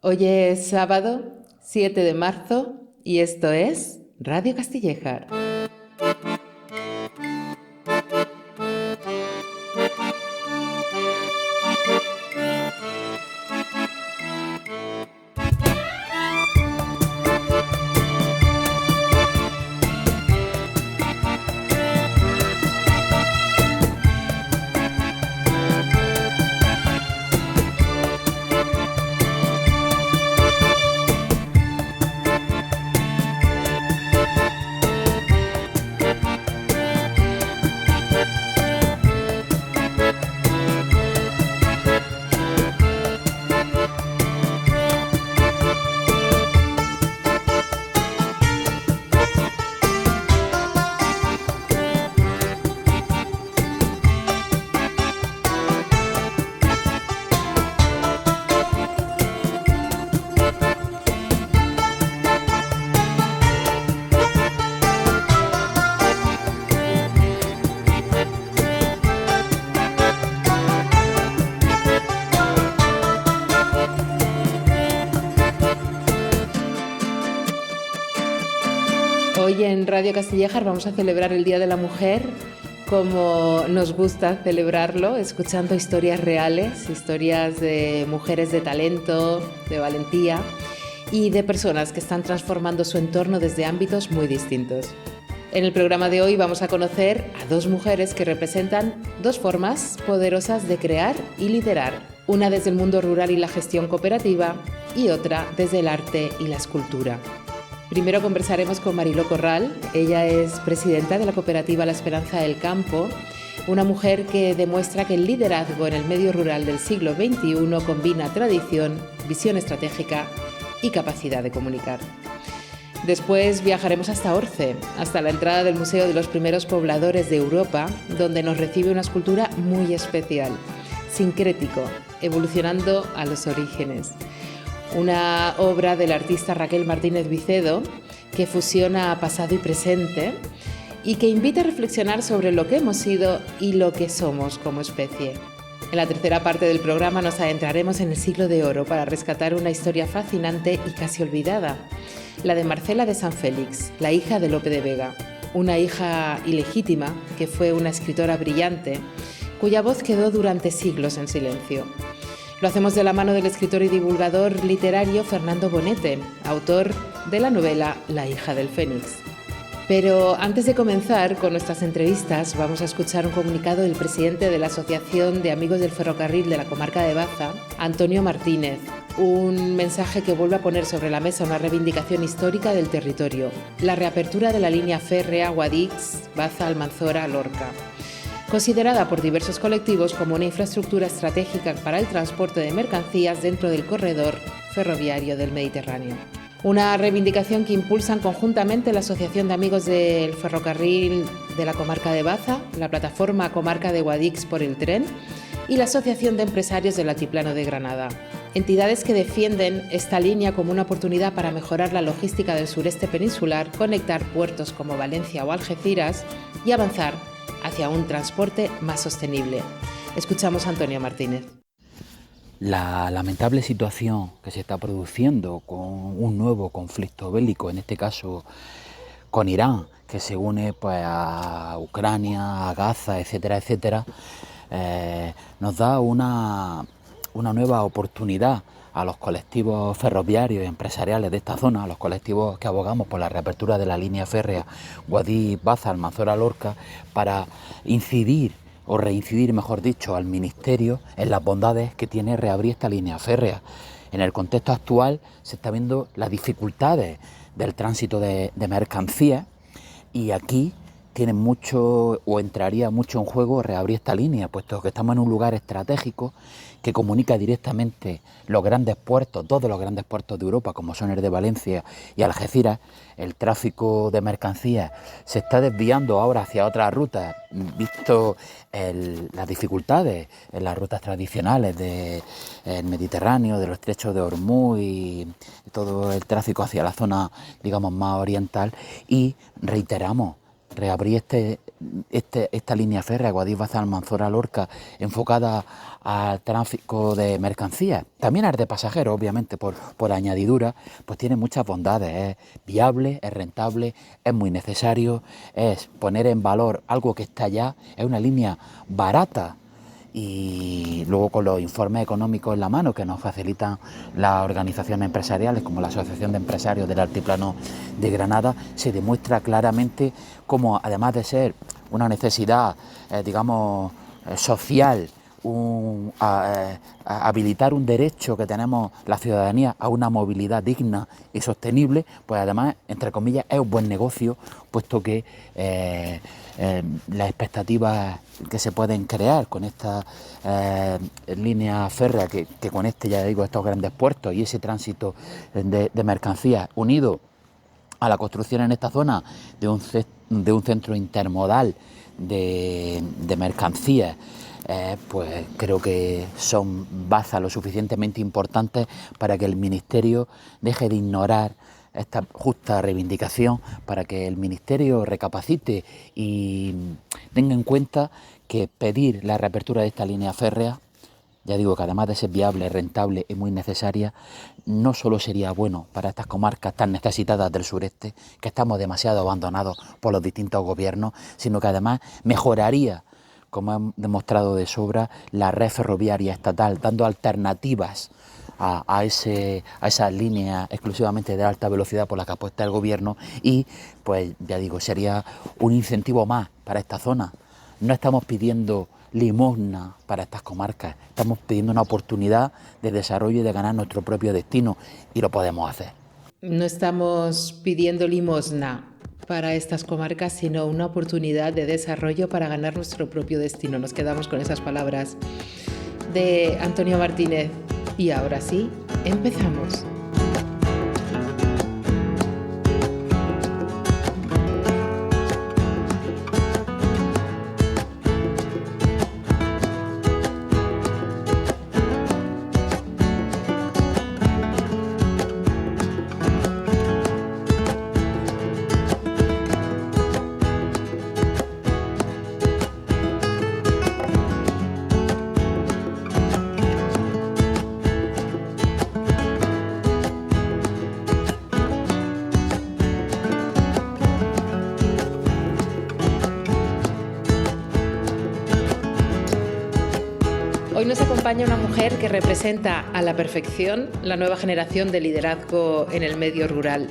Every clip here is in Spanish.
Hoy es sábado 7 de marzo y esto es Radio Castillejar. Hoy en Radio Castillejar vamos a celebrar el Día de la Mujer como nos gusta celebrarlo, escuchando historias reales, historias de mujeres de talento, de valentía y de personas que están transformando su entorno desde ámbitos muy distintos. En el programa de hoy vamos a conocer a dos mujeres que representan dos formas poderosas de crear y liderar, una desde el mundo rural y la gestión cooperativa y otra desde el arte y la escultura. Primero conversaremos con Mariló Corral. Ella es presidenta de la cooperativa La Esperanza del Campo, una mujer que demuestra que el liderazgo en el medio rural del siglo XXI combina tradición, visión estratégica y capacidad de comunicar. Después viajaremos hasta Orce, hasta la entrada del Museo de los Primeros Pobladores de Europa, donde nos recibe una escultura muy especial, sincrético, evolucionando a los orígenes. Una obra del artista Raquel Martínez Vicedo que fusiona pasado y presente y que invita a reflexionar sobre lo que hemos sido y lo que somos como especie. En la tercera parte del programa nos adentraremos en el siglo de oro para rescatar una historia fascinante y casi olvidada, la de Marcela de San Félix, la hija de Lope de Vega, una hija ilegítima que fue una escritora brillante cuya voz quedó durante siglos en silencio. Lo hacemos de la mano del escritor y divulgador literario Fernando Bonete, autor de la novela La hija del Fénix. Pero antes de comenzar con nuestras entrevistas, vamos a escuchar un comunicado del presidente de la Asociación de Amigos del Ferrocarril de la Comarca de Baza, Antonio Martínez. Un mensaje que vuelve a poner sobre la mesa una reivindicación histórica del territorio, la reapertura de la línea férrea Guadix, Baza, Almanzora, Lorca, considerada por diversos colectivos como una infraestructura estratégica para el transporte de mercancías dentro del corredor ferroviario del Mediterráneo. Una reivindicación que impulsan conjuntamente la Asociación de Amigos del Ferrocarril de la Comarca de Baza, la plataforma Comarca de Guadix por el Tren y la Asociación de Empresarios del Altiplano de Granada. Entidades que defienden esta línea como una oportunidad para mejorar la logística del sureste peninsular, conectar puertos como Valencia o Algeciras y avanzar hacia un transporte más sostenible. Escuchamos a Antonio Martínez. La lamentable situación que se está produciendo con un nuevo conflicto bélico, en este caso con Irán, que se une pues, a Ucrania, a Gaza, etcétera, etcétera, nos da una nueva oportunidad a los colectivos ferroviarios y empresariales de esta zona, a los colectivos que abogamos por la reapertura de la línea férrea Guadix, Baza, Almanzora, Lorca, para incidir o reincidir, mejor dicho, al Ministerio en las bondades que tiene reabrir esta línea férrea. En el contexto actual se está viendo las dificultades del tránsito de mercancías y aquí tiene mucho o entraría mucho en juego reabrir esta línea, puesto que estamos en un lugar estratégico que comunica directamente los grandes puertos, dos de los grandes puertos de Europa, como son el de Valencia y Algeciras. El tráfico de mercancías se está desviando ahora hacia otras rutas, visto las dificultades en las rutas tradicionales del Mediterráneo, de los estrechos de Hormuz y todo el tráfico hacia la zona, digamos, más oriental, y reiteramos reabrir esta línea férrea Guadix-Baza-Almanzora-Lorca enfocada al tráfico de mercancías, también al de pasajeros, obviamente, por añadidura, pues tiene muchas bondades. Es viable, es rentable, es muy necesario, es poner en valor algo que está ya, es una línea barata. Y luego con los informes económicos en la mano que nos facilitan las organizaciones empresariales como la Asociación de Empresarios del Altiplano de Granada, se demuestra claramente cómo, además de ser una necesidad, social, habilitar un derecho que tenemos la ciudadanía a una movilidad digna y sostenible, pues además, entre comillas, es un buen negocio, puesto que las expectativas que se pueden crear con esta línea férrea que conecte, ya digo, estos grandes puertos y ese tránsito de mercancías unido a la construcción en esta zona de un centro intermodal de mercancías, pues creo que son bazas lo suficientemente importantes para que el Ministerio deje de ignorar esta justa reivindicación, para que el Ministerio recapacite y tenga en cuenta que pedir la reapertura de esta línea férrea, ya digo que además de ser viable, rentable y muy necesaria, no solo sería bueno para estas comarcas tan necesitadas del sureste, que estamos demasiado abandonados por los distintos gobiernos, sino que además mejoraría, como han demostrado de sobra, la red ferroviaria estatal, dando alternativas a esa línea exclusivamente de alta velocidad por la que apuesta el gobierno y, pues ya digo, sería un incentivo más para esta zona. No estamos pidiendo limosna para estas comarcas, estamos pidiendo una oportunidad de desarrollo y de ganar nuestro propio destino y lo podemos hacer. No estamos pidiendo limosna para estas comarcas, sino una oportunidad de desarrollo para ganar nuestro propio destino. Nos quedamos con esas palabras de Antonio Martínez. Y ahora sí, empezamos. Hoy nos acompaña una mujer que representa a la perfección la nueva generación de liderazgo en el medio rural.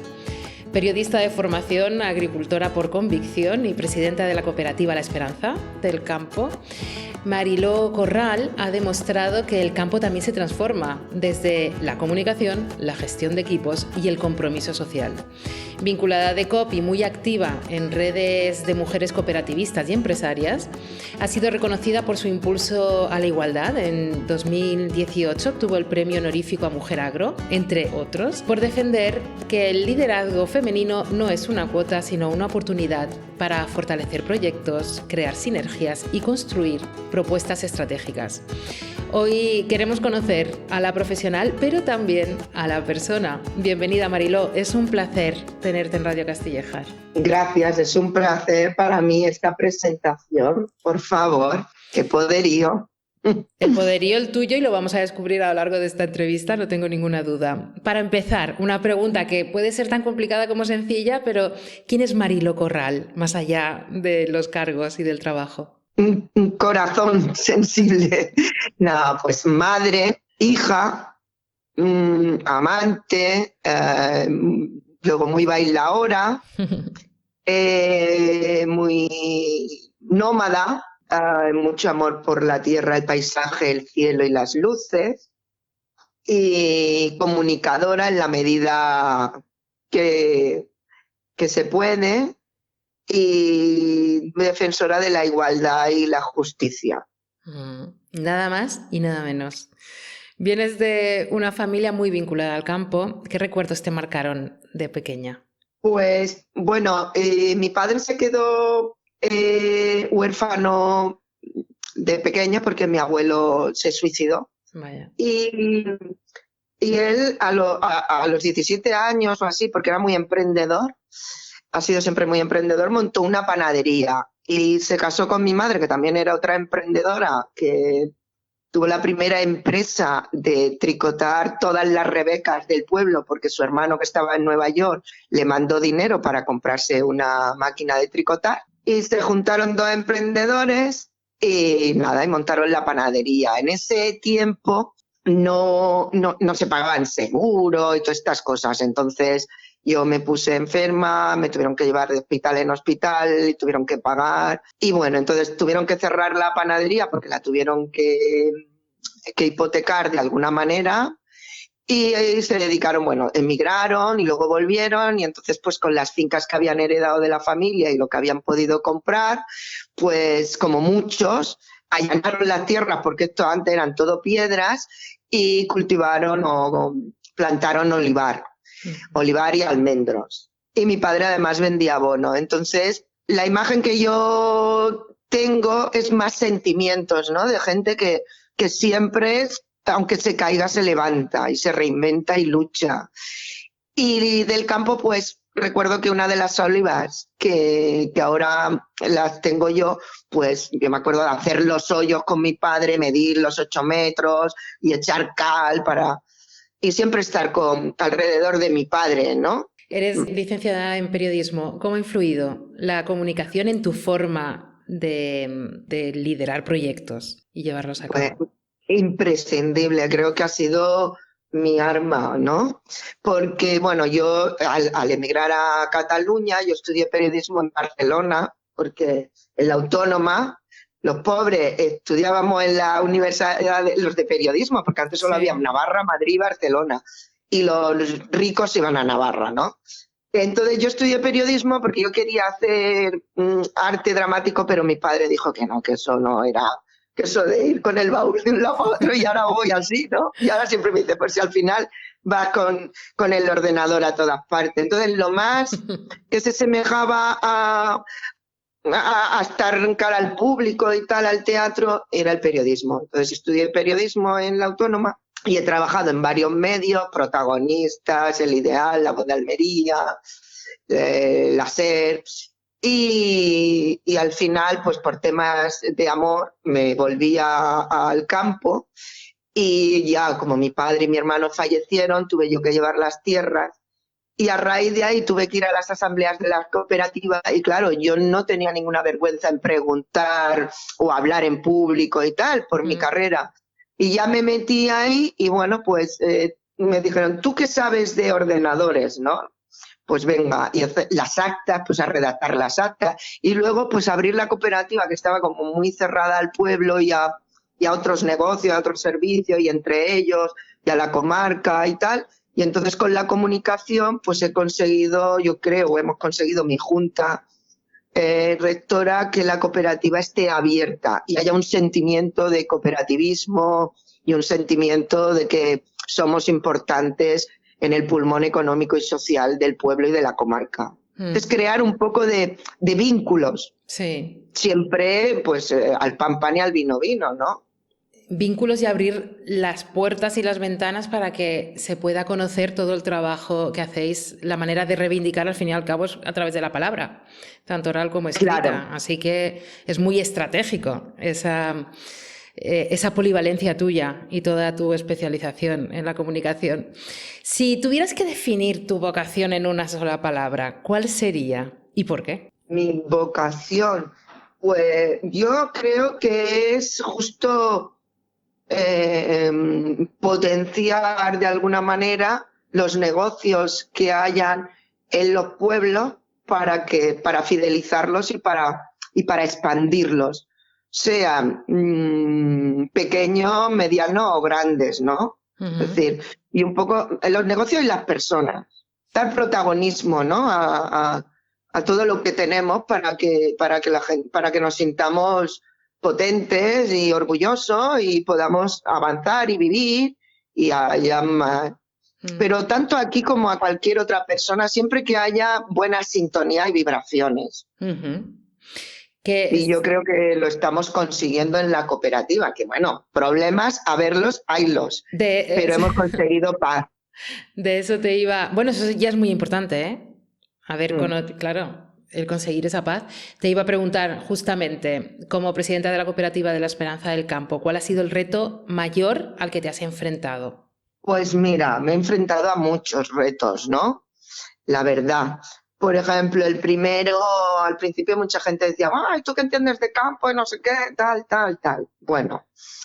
Periodista de formación, agricultora por convicción y presidenta de la cooperativa La Esperanza del Campo, Mariló Corral ha demostrado que el campo también se transforma desde la comunicación, la gestión de equipos y el compromiso social. Vinculada de COP y muy activa en redes de mujeres cooperativistas y empresarias, ha sido reconocida por su impulso a la igualdad. En 2018 obtuvo el premio honorífico a Mujer Agro, entre otros, por defender que el liderazgo femenino no es una cuota, sino una oportunidad para fortalecer proyectos, crear sinergias y construir propuestas estratégicas. Hoy queremos conocer a la profesional, pero también a la persona. Bienvenida, Mariló. Es un placer tenerte en Radio Castillejar. Gracias, es un placer para mí esta presentación. Por favor, qué poderío. El poderío el tuyo y lo vamos a descubrir a lo largo de esta entrevista, no tengo ninguna duda. Para empezar, una pregunta que puede ser tan complicada como sencilla, pero ¿quién es Mariló Corral, más allá de los cargos y del trabajo? Un corazón sensible. Nada, pues madre, hija, amante, luego muy bailaora, muy nómada, mucho amor por la tierra, el paisaje, el cielo y las luces, y comunicadora en la medida que se puede, y defensora de la igualdad y la justicia. Nada más y nada menos. Vienes de una familia muy vinculada al campo. ¿Qué recuerdos te marcaron de pequeña? Pues bueno, mi padre se quedó huérfano de pequeña porque mi abuelo se suicidó. Vaya. Y él a los 17 años o así, porque era muy emprendedor, ha sido siempre muy emprendedor, montó una panadería y se casó con mi madre, que también era otra emprendedora, que tuvo la primera empresa de tricotar todas las Rebecas del pueblo, porque su hermano, que estaba en Nueva York, le mandó dinero para comprarse una máquina de tricotar. Y se juntaron dos emprendedores y nada, y montaron la panadería. En ese tiempo no se pagaban seguro y todas estas cosas. Entonces yo me puse enferma, me tuvieron que llevar de hospital en hospital y tuvieron que pagar. Y bueno, entonces tuvieron que cerrar la panadería porque la tuvieron que hipotecar de alguna manera. Y se dedicaron, bueno, emigraron y luego volvieron y entonces pues con las fincas que habían heredado de la familia y lo que habían podido comprar, pues como muchos, allanaron las tierras porque esto antes eran todo piedras y cultivaron o plantaron olivar y almendros. Y mi padre además vendía abono. Entonces la imagen que yo tengo es más sentimientos, ¿no? De gente que siempre es, aunque se caiga, se levanta y se reinventa y lucha. Y del campo, pues recuerdo que una de las olivas que ahora las tengo yo, pues yo me acuerdo de hacer los hoyos con mi padre, medir los 8 metros y echar cal y siempre estar alrededor de mi padre, ¿no? Eres licenciada en periodismo. ¿Cómo ha influido la comunicación en tu forma de liderar proyectos y llevarlos a cabo? Pues, imprescindible, creo que ha sido mi arma, ¿no? Porque, bueno, yo al emigrar a Cataluña, yo estudié periodismo en Barcelona, porque en la Autónoma, los pobres estudiábamos en la universidad los de periodismo, porque antes solo había Navarra, Madrid y Barcelona, y los ricos iban a Navarra, ¿no? Entonces yo estudié periodismo porque yo quería hacer arte dramático, pero mi padre dijo que no, que eso no era, que eso de ir con el baúl de un lado a otro y ahora voy así, ¿no? Y ahora siempre me dice, pues si al final vas con el ordenador a todas partes. Entonces lo más que se semejaba a estar en cara al público y tal, al teatro, era el periodismo. Entonces estudié periodismo en la Autónoma y he trabajado en varios medios, Protagonistas, El Ideal, La Voz de Almería, La SER, y al final, pues por temas de amor, me volví al campo y ya como mi padre y mi hermano fallecieron, tuve yo que llevar las tierras. Y a raíz de ahí tuve que ir a las asambleas de las cooperativas y claro, yo no tenía ninguna vergüenza en preguntar o hablar en público y tal por mi carrera. Y ya me metí ahí y bueno, pues me dijeron, ¿tú qué sabes de ordenadores, no? Pues venga, y hacer las actas, pues a redactar las actas. Y luego pues abrir la cooperativa que estaba como muy cerrada al pueblo y a otros negocios, a otros servicios y entre ellos y a la comarca y tal. Y entonces con la comunicación pues he conseguido, yo creo, hemos conseguido mi junta rectora que la cooperativa esté abierta y haya un sentimiento de cooperativismo y un sentimiento de que somos importantes en el pulmón económico y social del pueblo y de la comarca. Es crear un poco de vínculos. Sí. Siempre pues al pan y al vino, ¿no? Vínculos y abrir las puertas y las ventanas para que se pueda conocer todo el trabajo que hacéis. La manera de reivindicar, al fin y al cabo, es a través de la palabra, tanto oral como escrita. Claro. Así que es muy estratégico esa polivalencia tuya y toda tu especialización en la comunicación. Si tuvieras que definir tu vocación en una sola palabra, ¿cuál sería y por qué? Mi vocación, pues yo creo que es justo potenciar de alguna manera los negocios que hayan en los pueblos para fidelizarlos y para expandirlos, sean pequeños, medianos o grandes, ¿no? Es decir, y un poco los negocios y las personas, dar protagonismo, ¿no? a todo lo que tenemos para que nos sintamos potentes y orgullosos y podamos avanzar y vivir y haya más. Pero tanto aquí como a cualquier otra persona, siempre que haya buena sintonía y vibraciones. Y yo creo que lo estamos consiguiendo en la cooperativa, que bueno, problemas, a verlos, haylos, pero hemos conseguido paz. De eso te iba... Bueno, eso ya es muy importante, ¿eh? A ver, claro, el conseguir esa paz. Te iba a preguntar justamente, como presidenta de la Cooperativa de la Esperanza del Campo, ¿cuál ha sido el reto mayor al que te has enfrentado? Pues mira, me he enfrentado a muchos retos, ¿no? La verdad. Por ejemplo, el primero, al principio mucha gente decía, ay, ¿tú qué entiendes de campo y no sé qué, tal, tal, tal? Bueno,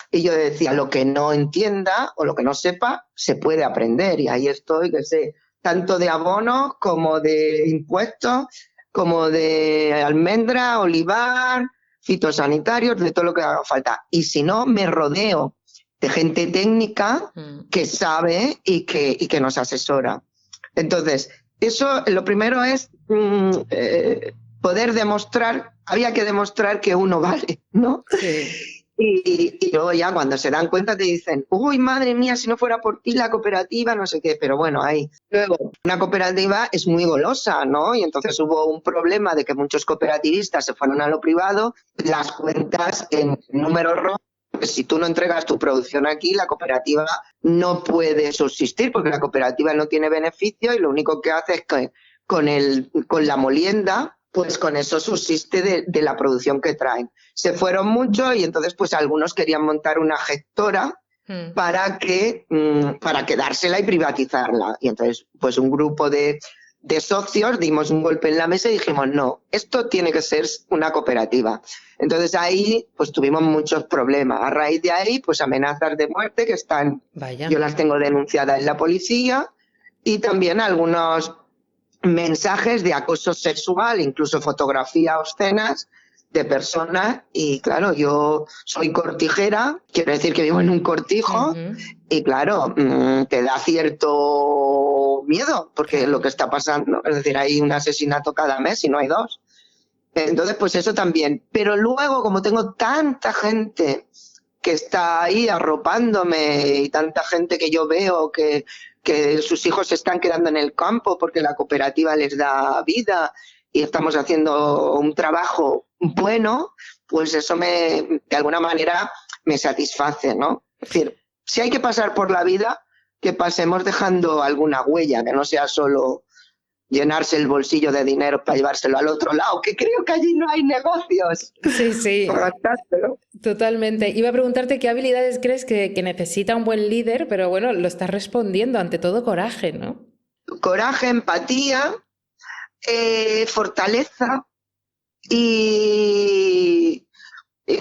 y yo decía, lo que no entienda o lo que no sepa, se puede aprender. Y ahí estoy, que sé, tanto de abono como de impuestos, como de almendra, olivar, fitosanitarios, de todo lo que haga falta. Y si no, me rodeo de gente técnica que sabe y que nos asesora. Entonces, eso, lo primero es poder demostrar, había que demostrar que uno vale, ¿no? Sí. Y luego ya cuando se dan cuenta te dicen, uy, madre mía, si no fuera por ti la cooperativa, no sé qué, pero bueno, ahí. Luego, una cooperativa es muy golosa, ¿no? Y entonces hubo un problema de que muchos cooperativistas se fueron a lo privado, las cuentas en números rojos. Pues si tú no entregas tu producción aquí, la cooperativa no puede subsistir porque la cooperativa no tiene beneficio y lo único que hace es que con la molienda, pues con eso subsiste de la producción que traen. Se fueron mucho y entonces pues algunos querían montar una gestora para quedársela y privatizarla. Y entonces pues un grupo de socios dimos un golpe en la mesa y dijimos, no, esto tiene que ser una cooperativa. Entonces ahí pues tuvimos muchos problemas. A raíz de ahí pues amenazas de muerte que están, Vaya. yo las tengo denunciadas en la policía y también algunos mensajes de acoso sexual, incluso fotografías obscenas de personas. Y claro, yo soy cortijera, quiero decir que vivo en un cortijo, y claro, te da cierto miedo porque lo que está pasando, es decir, hay un asesinato cada mes y no hay dos. Entonces, pues eso también. Pero luego, como tengo tanta gente que está ahí arropándome y tanta gente que yo veo que sus hijos se están quedando en el campo porque la cooperativa les da vida y estamos haciendo un trabajo bueno, pues eso de alguna manera me satisface, ¿no? Es decir, si hay que pasar por la vida, que pasemos dejando alguna huella, que no sea solo llenarse el bolsillo de dinero para llevárselo al otro lado, que creo que allí no hay negocios. Sí, sí. ¿No? Totalmente. Iba a preguntarte qué habilidades crees que necesita un buen líder, pero bueno, lo estás respondiendo, ante todo coraje, ¿no? Coraje, empatía, fortaleza y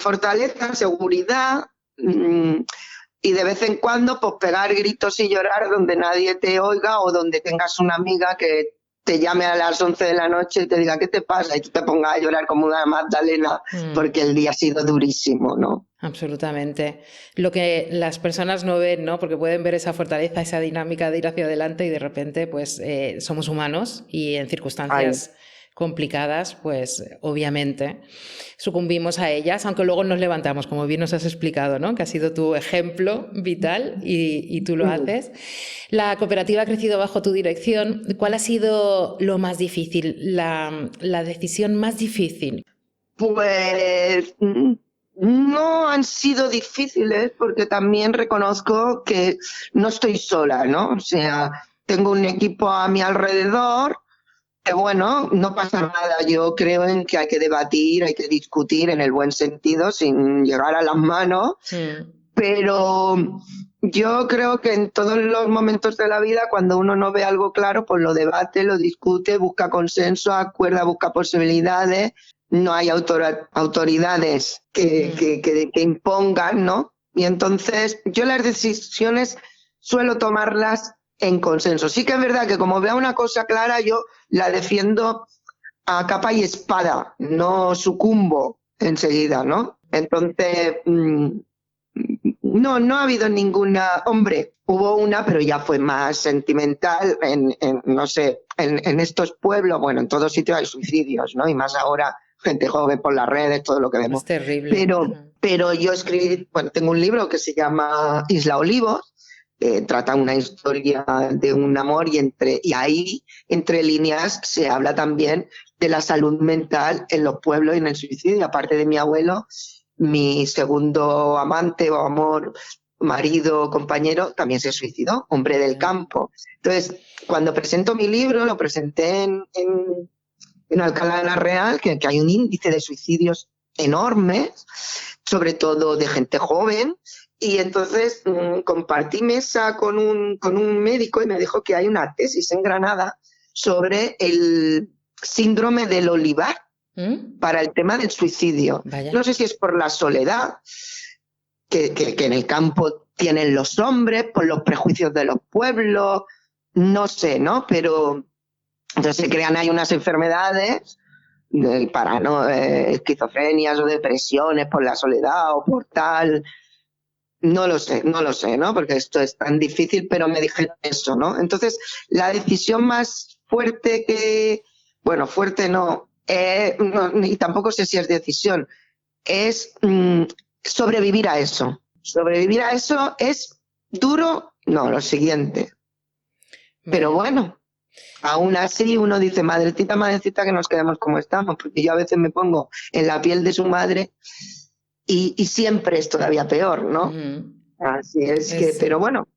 fortaleza, seguridad, y de vez en cuando pues pegar gritos y llorar donde nadie te oiga o donde tengas una amiga que te llame a las 11 de la noche y te diga ¿qué te pasa? Y tú te pongas a llorar como una Magdalena porque el día ha sido durísimo, ¿no? Absolutamente. Lo que las personas no ven, ¿no? Porque pueden ver esa fortaleza, esa dinámica de ir hacia adelante y de repente pues somos humanos y en circunstancias complicadas pues obviamente sucumbimos a ellas, aunque luego nos levantamos, como bien nos has explicado, ¿no? Que ha sido tu ejemplo vital y tú lo haces. La cooperativa ha crecido bajo tu dirección. ¿Cuál ha sido lo más difícil, la decisión más difícil? Pues no han sido difíciles porque también reconozco que no estoy sola, ¿no? O sea, tengo un equipo a mi alrededor que bueno, no pasa nada. Yo creo en que hay que debatir, hay que discutir en el buen sentido sin llegar a las manos, pero yo creo que en todos los momentos de la vida, cuando uno no ve algo claro, pues lo debate, lo discute, busca consenso, acuerda, busca posibilidades. No hay autoridades que impongan, ¿no? Y entonces yo las decisiones suelo tomarlas en consenso. Sí que es verdad que como veo una cosa clara, yo la defiendo a capa y espada, no sucumbo enseguida, ¿no? Entonces, no ha habido ninguna. Hombre, hubo una, pero ya fue más sentimental, no sé, en estos pueblos, bueno, en todos sitios hay suicidios, ¿no? Y más ahora, gente joven por las redes, todo lo que vemos. Es terrible. Pero yo escribí, bueno, tengo un libro que se llama Isla Olivos, trata una historia de un amor y ahí, entre líneas, se habla también de la salud mental en los pueblos y en el suicidio. Aparte de mi abuelo, mi segundo amante o amor, marido, compañero, también se suicidó, hombre del campo. Entonces, cuando presento mi libro, lo presenté en Alcalá de la Real, que hay un índice de suicidios enorme, sobre todo de gente joven, y entonces compartí mesa con un médico y me dijo que hay una tesis en Granada sobre el síndrome del olivar para el tema del suicidio. Vaya. No sé si es por la soledad que en el campo tienen los hombres, por los prejuicios de los pueblos, no sé, ¿no? Pero entonces se crean ahí unas enfermedades para esquizofrenias o depresiones por la soledad o por tal. No lo sé, ¿no? Porque esto es tan difícil, pero me dijeron eso, ¿no? Entonces, la decisión más fuerte fuerte no, y tampoco sé si es decisión, es sobrevivir a eso. Sobrevivir a eso es duro, no, lo siguiente. Pero bueno, aún así uno dice, madrecita, que nos quedemos como estamos, porque yo a veces me pongo en la piel de su madre y siempre es todavía peor, ¿no? Así es que, pero bueno,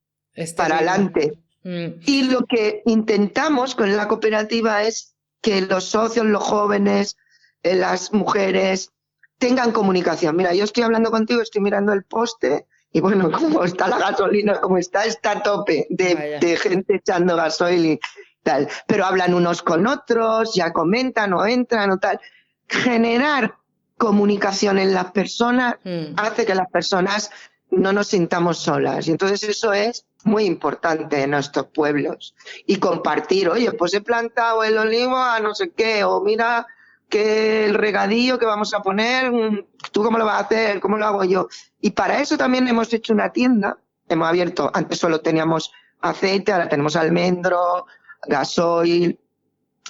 para adelante. Y lo que intentamos con la cooperativa es que los socios, los jóvenes, las mujeres tengan comunicación. Mira, yo estoy hablando contigo, estoy mirando el poste y bueno, como está la gasolina, como está a tope de gente echando gasoil y tal. Pero hablan unos con otros, ya comentan o entran o tal. Generar comunicación en las personas hace que las personas no nos sintamos solas. Y entonces eso es muy importante en nuestros pueblos. Y compartir, oye, pues he plantado el olivo a no sé qué, o mira que el regadío que vamos a poner, ¿tú cómo lo vas a hacer? ¿Cómo lo hago yo? Y para eso también hemos hecho una tienda. Hemos abierto, antes solo teníamos aceite, ahora tenemos almendro, gasoil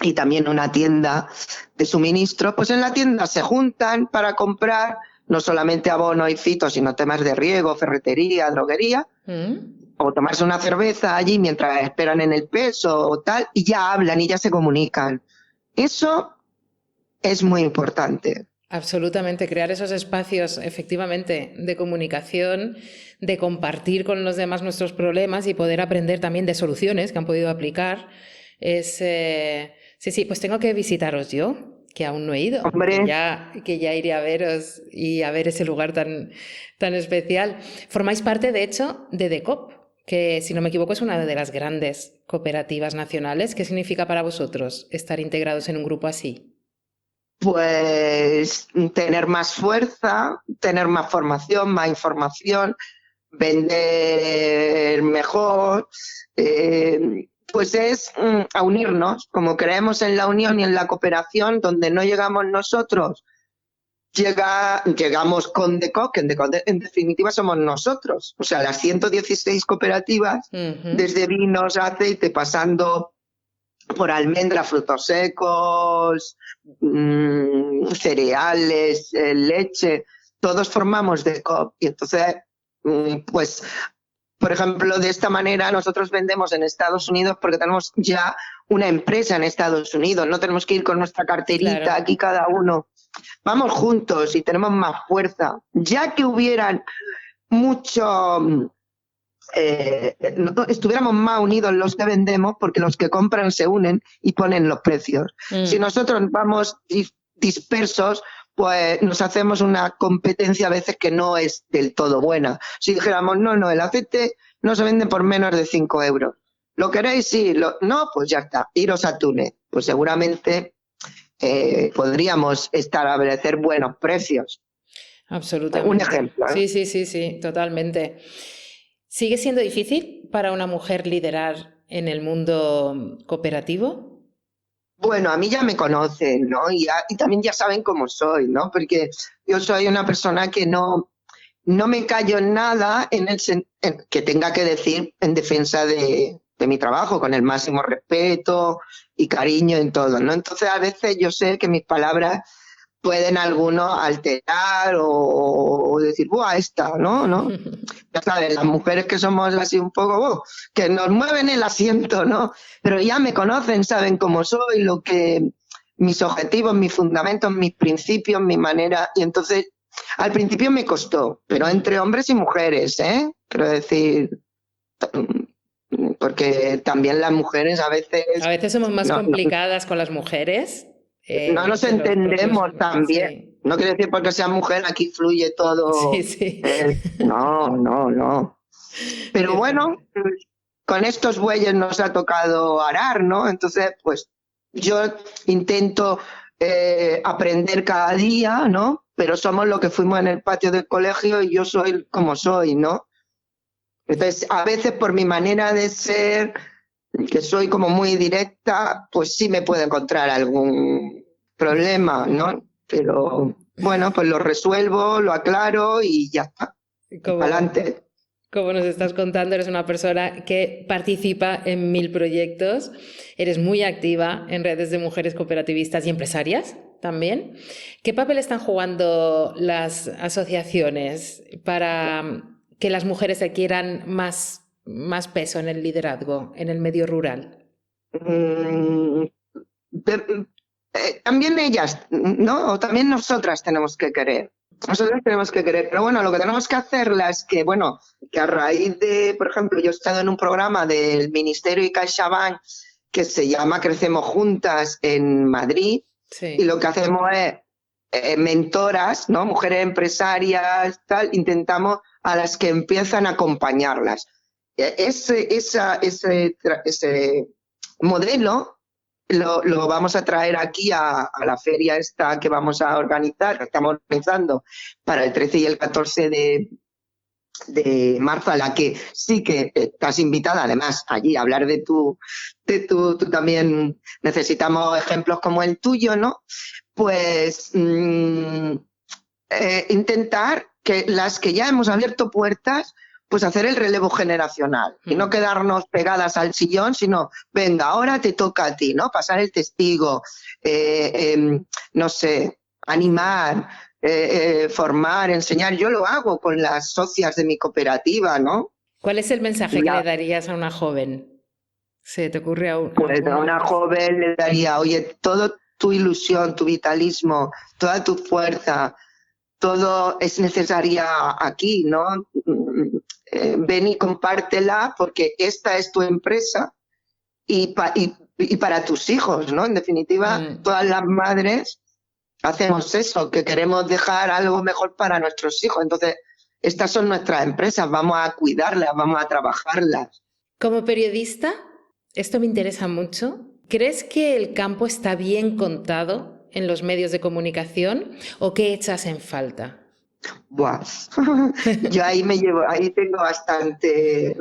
y también una tienda de suministro. Pues en la tienda se juntan para comprar no solamente abono y fito, sino temas de riego, ferretería, droguería, o tomarse una cerveza allí mientras esperan en el peso o tal, y ya hablan y ya se comunican. Eso es muy importante. Absolutamente, crear esos espacios efectivamente de comunicación, de compartir con los demás nuestros problemas y poder aprender también de soluciones que han podido aplicar. Sí, pues tengo que visitaros yo, que aún no he ido, Hombre. que ya iré a veros y a ver ese lugar tan especial. Formáis parte, de hecho, de DECOOP, que si no me equivoco es una de las grandes cooperativas nacionales. ¿Qué significa para vosotros estar integrados en un grupo así? Pues tener más fuerza, tener más formación, más información, vender mejor, pues es a unirnos. Como creemos en la unión y en la cooperación, donde no llegamos nosotros, llegamos con DECOOP, que en definitiva somos nosotros. O sea, las 116 cooperativas, desde vinos, aceite, pasando por almendras, frutos secos, cereales, leche, todos formamos DECOOP. Y entonces, pues, por ejemplo, de esta manera nosotros vendemos en Estados Unidos porque tenemos ya una empresa en Estados Unidos, no tenemos que ir con nuestra carterita, claro. Aquí cada uno. Vamos juntos y tenemos más fuerza. Ya que hubieran estuviéramos más unidos los que vendemos, porque los que compran se unen y ponen los precios. Si nosotros vamos dispersos, pues nos hacemos una competencia a veces que no es del todo buena. Si dijéramos, no, el aceite no se vende por menos de 5 euros. ¿Lo queréis? Sí. No, pues ya está. Iros a Túnez. Pues seguramente podríamos establecer buenos precios. Absolutamente. Un ejemplo, ¿eh? Sí, totalmente. ¿Sigue siendo difícil para una mujer liderar en el mundo cooperativo? Bueno, a mí ya me conocen, ¿no? Y también ya saben cómo soy, ¿no? Porque yo soy una persona que no me callo en nada en que tenga que decir en defensa de mi trabajo, con el máximo respeto y cariño en todo, ¿no? Entonces, a veces yo sé que mis palabras pueden algunos alterar o decir, ¡buah, esta! ¿No? Ya saben, las mujeres que somos así un poco, que nos mueven el asiento, ¿no? Pero ya me conocen, saben cómo soy, mis objetivos, mis fundamentos, mis principios, mi manera. Y entonces, al principio me costó, pero entre hombres y mujeres, ¿eh? Quiero decir, porque también las mujeres a veces... A veces somos más complicadas con las mujeres. No nos de los entendemos propios... también. Sí, No quiere decir porque sea mujer aquí fluye sí, todo. sí. No, no, no. Pero bueno, Depende. con estos bueyes nos ha tocado arar, ¿no? Entonces, pues yo intento aprender cada día, ¿no? Pero somos lo que fuimos en el patio del colegio y yo soy como soy, ¿no? Entonces, a veces por mi manera de ser, que soy como muy directa, pues sí me puedo encontrar algún problema, ¿no? Pero bueno, pues lo resuelvo, lo aclaro y ya está. Y para Como, adelante. como nos estás contando, eres una persona que participa en 1000 proyectos, eres muy activa en redes de mujeres cooperativistas y empresarias también. ¿Qué papel están jugando las asociaciones para que las mujeres adquieran más peso en el liderazgo, en el medio rural? Mm, también ellas, ¿no? O también nosotras tenemos que querer. Nosotros tenemos que querer, pero bueno, lo que tenemos que hacerlas es que, bueno, que a raíz de, por ejemplo, yo he estado en un programa del Ministerio y CaixaBank que se llama Crecemos Juntas en Madrid y Sí. lo que hacemos es mentoras, ¿no? Mujeres empresarias, tal, intentamos a las que empiezan a acompañarlas. Ese modelo lo vamos a traer aquí a la feria esta que vamos a organizar, que estamos organizando para el 13 y el 14 de marzo, a la que sí que estás invitada además allí a hablar tú también necesitamos ejemplos como el tuyo, ¿no? Pues intentar que las que ya hemos abierto puertas, pues hacer el relevo generacional y no quedarnos pegadas al sillón, sino, venga, ahora te toca a ti, ¿no? Pasar el testigo, no sé, animar, formar, enseñar. Yo lo hago con las socias de mi cooperativa, ¿no? ¿Cuál es el mensaje Y que le ya, darías a una joven? ¿Se te ocurre pues a alguno? una joven le daría, oye, todo tu ilusión, tu vitalismo, toda tu fuerza, todo es necesaria aquí, ¿no? Ven y compártela porque esta es tu empresa y para tus hijos, ¿no? En definitiva, Mm. todas las madres hacemos eso, que queremos dejar algo mejor para nuestros hijos. Entonces, estas son nuestras empresas, vamos a cuidarlas, vamos a trabajarlas. Como periodista, esto me interesa mucho. ¿Crees que el campo está bien contado en los medios de comunicación o qué echas en falta? Buah. Yo ahí ahí tengo bastante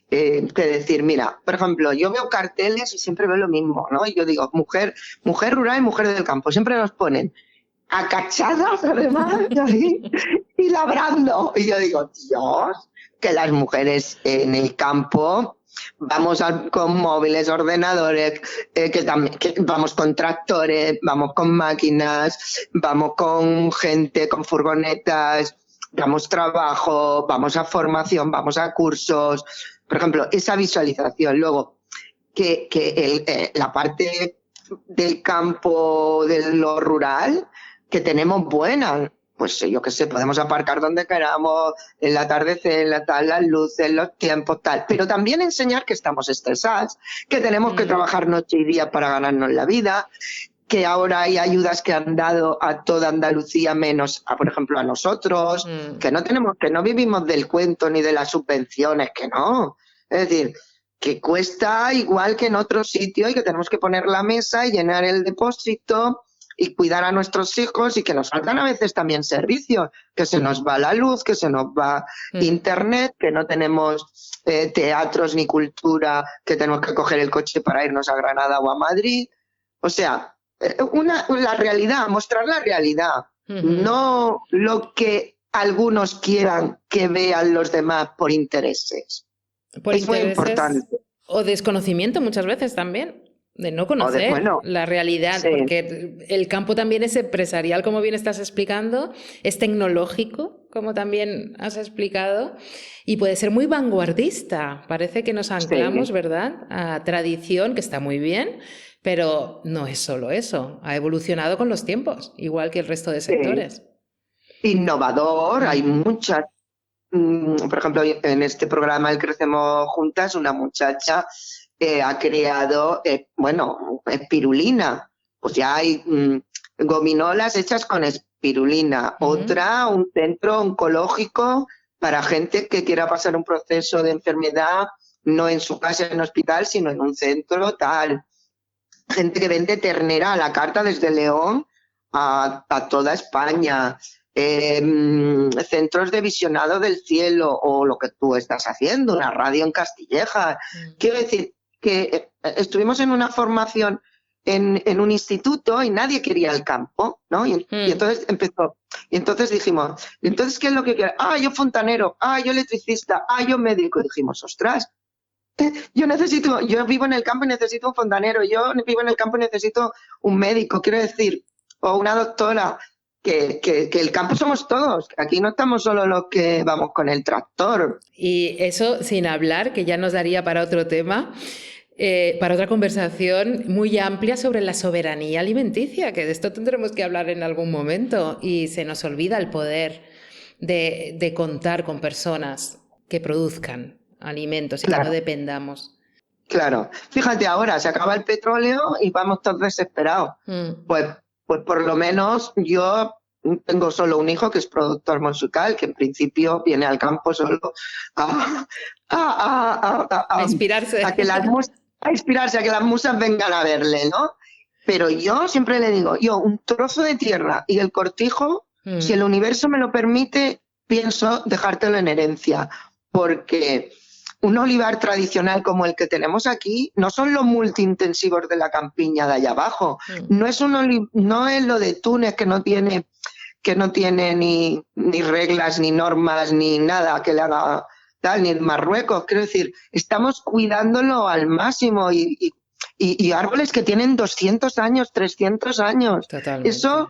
que decir. Mira, por ejemplo, yo veo carteles y siempre veo lo mismo, ¿no? Y yo digo, mujer rural y mujer del campo, siempre nos ponen acachadas además ahí, y labrando. Y yo digo, Dios, que las mujeres en el campo con móviles, ordenadores, que vamos con tractores, vamos con máquinas, vamos con gente, con furgonetas, damos trabajo, vamos a formación, vamos a cursos. Por ejemplo, esa visualización. Luego, la parte del campo, de lo rural, que tenemos buena. Pues yo qué sé, podemos aparcar donde queramos, el atardecer, las luces, los tiempos, tal. Pero también enseñar que estamos estresadas, que tenemos que trabajar noche y día para ganarnos la vida, que ahora hay ayudas que han dado a toda Andalucía menos, por ejemplo, a nosotros, que no vivimos del cuento ni de las subvenciones, que no. Es decir, que cuesta igual que en otro sitio y que tenemos que poner la mesa y llenar el depósito y cuidar a nuestros hijos y que nos faltan a veces también servicios, que se nos va la luz, que se nos va internet, que no tenemos teatros ni cultura, que tenemos que coger el coche para irnos a Granada o a Madrid. O sea, la realidad, mostrar la realidad, no lo que algunos quieran que vean los demás por intereses. Por Es muy intereses importante. o desconocimiento muchas veces también, de no conocer Bueno, la realidad, sí, porque el campo también es empresarial, como bien estás explicando, es tecnológico, como también has explicado, y puede ser muy vanguardista. Parece que nos anclamos, sí, ¿verdad?, a tradición, que está muy bien, pero no es solo eso, ha evolucionado con los tiempos, igual que el resto de sí. sectores. Innovador, hay Mm. muchas. Por ejemplo, en este programa El Crecemos Juntas, una muchacha ha creado, espirulina, pues ya hay gominolas hechas con espirulina, otra, un centro oncológico para gente que quiera pasar un proceso de enfermedad, no en su casa en hospital, sino en un centro tal. Gente que vende ternera a la carta desde León a toda España. Centros de visionado del cielo o lo que tú estás haciendo, una radio en Castilleja. Quiero decir que estuvimos en una formación en un instituto y nadie quería el campo, ¿no? Y entonces empezó. Y entonces dijimos, entonces, ¿qué es lo que quieres? Yo fontanero, yo electricista, yo médico. Y dijimos, ostras, yo vivo en el campo y necesito un fontanero, yo vivo en el campo y necesito un médico, quiero decir, o una doctora, que el campo somos todos, que aquí no estamos solo los que vamos con el tractor. Y eso sin hablar, que ya nos daría para otro tema, para otra conversación muy amplia sobre la soberanía alimenticia, que de esto tendremos que hablar en algún momento, y se nos olvida el poder de contar con personas que produzcan alimentos y que no dependamos. Claro. Fíjate, ahora se acaba el petróleo y vamos todos desesperados. Pues por lo menos yo tengo solo un hijo que es productor musical, que en principio viene al campo solo a inspirarse. A inspirarse, a que las musas vengan a verle, ¿no? Pero yo siempre le digo, un trozo de tierra y el cortijo, si el universo me lo permite, pienso dejártelo en herencia, porque un olivar tradicional como el que tenemos aquí no son los multiintensivos de la campiña de allá abajo. No es no es lo de Túnez que no tiene ni reglas, ni normas, ni nada que le haga tal, ni en Marruecos. Quiero decir, estamos cuidándolo al máximo y árboles que tienen 200 años, 300 años. Totalmente. Eso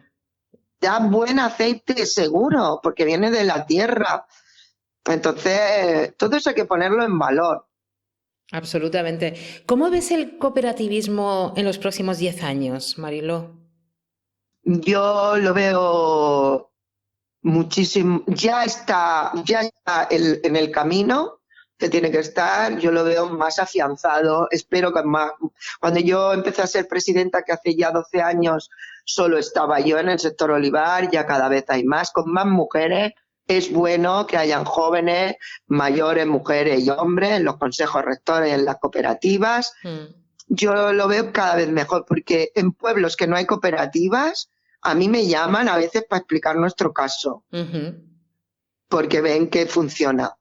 da buen aceite seguro, porque viene de la tierra. Entonces, todo eso hay que ponerlo en valor. Absolutamente. ¿Cómo ves el cooperativismo en los próximos 10 años, Mariló? Yo lo veo muchísimo, ya está en el camino que tiene que estar, yo lo veo más afianzado, espero que más. Cuando yo empecé a ser presidenta, que hace ya 12 años, solo estaba yo en el sector olivar, ya cada vez hay más, con más mujeres. Es bueno que hayan jóvenes, mayores, mujeres y hombres en los consejos rectores, en las cooperativas. Yo lo veo cada vez mejor, porque en pueblos que no hay cooperativas, a mí me llaman a veces para explicar nuestro caso, porque ven que funciona.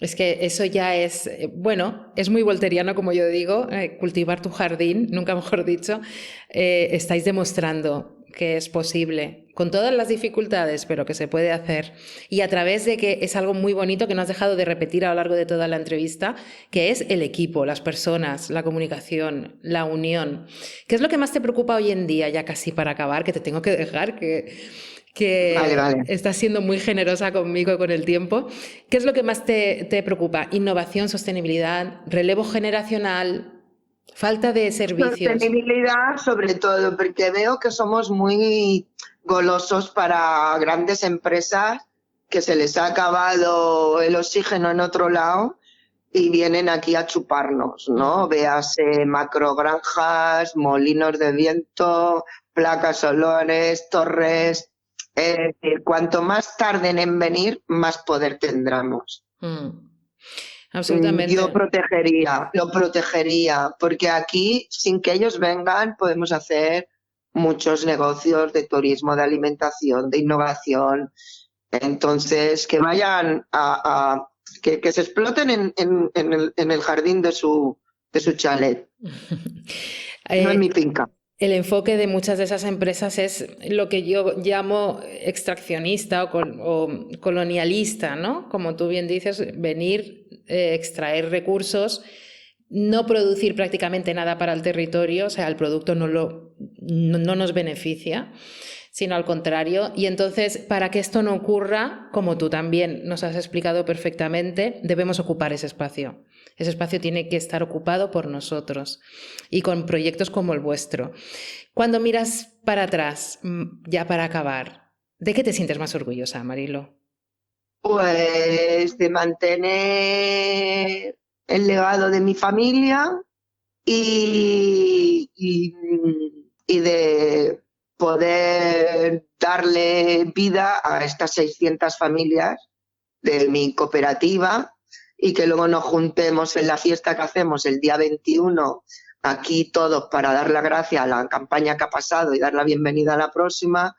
Es que eso ya es, bueno, es muy volteriano, como yo digo, cultivar tu jardín, nunca mejor dicho. Estáis demostrando que es posible, con todas las dificultades, pero que se puede hacer. Y a través de que es algo muy bonito que no has dejado de repetir a lo largo de toda la entrevista, que es el equipo, las personas, la comunicación, la unión. ¿Qué es lo que más te preocupa hoy en día, ya casi para acabar, que te tengo que dejar, que Vale. Estás siendo muy generosa conmigo con el tiempo? ¿Qué es lo que más te preocupa? Innovación, sostenibilidad, relevo generacional, falta de servicios. Sostenibilidad sobre todo, porque veo que somos muy golosos para grandes empresas que se les ha acabado el oxígeno en otro lado y vienen aquí a chuparnos, ¿no? Véase macrogranjas, molinos de viento, placas solares, torres. Es decir, cuanto más tarden en venir, más poder tendremos. Absolutamente. Yo lo protegería, porque aquí, sin que ellos vengan, podemos hacer muchos negocios de turismo, de alimentación, de innovación. Entonces, que vayan que se exploten en el jardín de su chalet, no en mi finca. El enfoque de muchas de esas empresas es lo que yo llamo extraccionista o colonialista, ¿no? Como tú bien dices, venir, extraer recursos, no producir prácticamente nada para el territorio, o sea, el producto no nos beneficia, sino al contrario. Y entonces, para que esto no ocurra, como tú también nos has explicado perfectamente, debemos ocupar ese espacio. Ese espacio tiene que estar ocupado por nosotros y con proyectos como el vuestro. Cuando miras para atrás, ya para acabar, ¿de qué te sientes más orgullosa, Mariló? Pues de mantener el legado de mi familia y y de poder darle vida a estas 600 familias de mi cooperativa y que luego nos juntemos en la fiesta que hacemos el día 21 aquí todos para dar la gracia a la campaña que ha pasado y dar la bienvenida a la próxima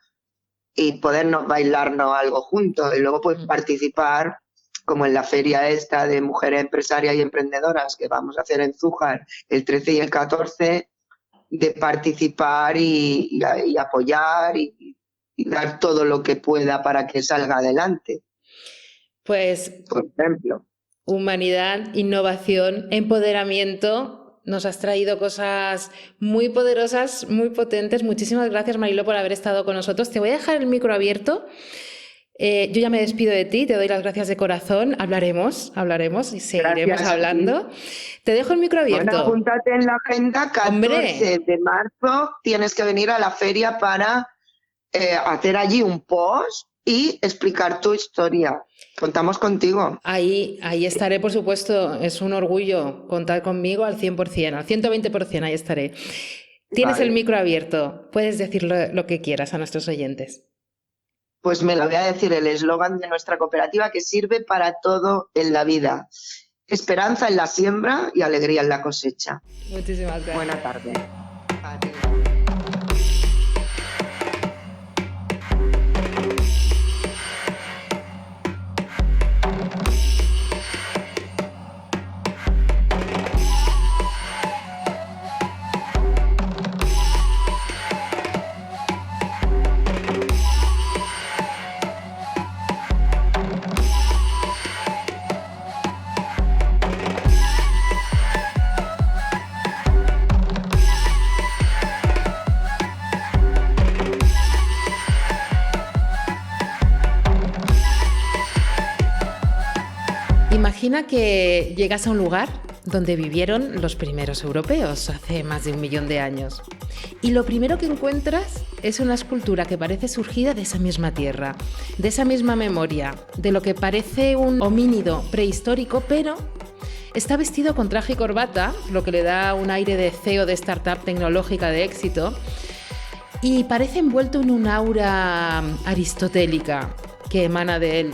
y podernos bailarnos algo juntos y luego pues participar como en la feria esta de mujeres empresarias y emprendedoras que vamos a hacer en Zújar el 13 y el 14, de participar y apoyar y dar todo lo que pueda para que salga adelante. Pues, por ejemplo, humanidad, innovación, empoderamiento. Nos has traído cosas muy poderosas, muy potentes. Muchísimas gracias, Mariló, por haber estado con nosotros. Te voy a dejar el micro abierto. Yo ya me despido de ti, te doy las gracias de corazón. Hablaremos y seguiremos hablando. Te dejo el micro abierto. Bueno, apúntate en la agenda, 14 ¡Hombre! de marzo tienes que venir a la feria para hacer allí un post y explicar tu historia. Contamos contigo. Ahí estaré, por supuesto. Es un orgullo contar conmigo al 100%, al 120%, ahí estaré. Tienes el micro abierto. Puedes decir lo que quieras a nuestros oyentes. Pues me lo voy a decir, el eslogan de nuestra cooperativa que sirve para todo en la vida. Esperanza en la siembra y alegría en la cosecha. Muchísimas gracias. Buena tarde. Adiós. Imagina que llegas a un lugar donde vivieron los primeros europeos hace más de 1 millón de años. Y lo primero que encuentras es una escultura que parece surgida de esa misma tierra, de esa misma memoria, de lo que parece un homínido prehistórico, pero está vestido con traje y corbata, lo que le da un aire de CEO de startup tecnológica de éxito, y parece envuelto en un aura aristotélica que emana de él.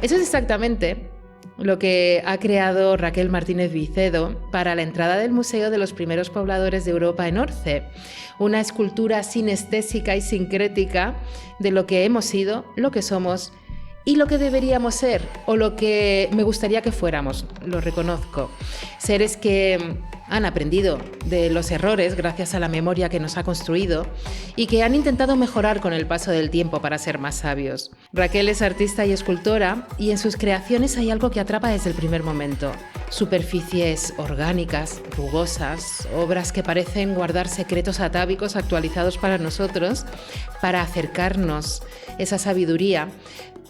Eso es exactamente lo que ha creado Raquel Martínez Vicedo para la entrada del Museo de los Primeros Pobladores de Europa en Orce, una escultura sinestésica y sincrética de lo que hemos sido, lo que somos y lo que deberíamos ser, o lo que me gustaría que fuéramos, lo reconozco. Seres que han aprendido de los errores gracias a la memoria que nos ha construido y que han intentado mejorar con el paso del tiempo para ser más sabios. Raquel es artista y escultora y en sus creaciones hay algo que atrapa desde el primer momento. Superficies orgánicas, rugosas, obras que parecen guardar secretos atávicos actualizados para nosotros, para acercarnos esa sabiduría,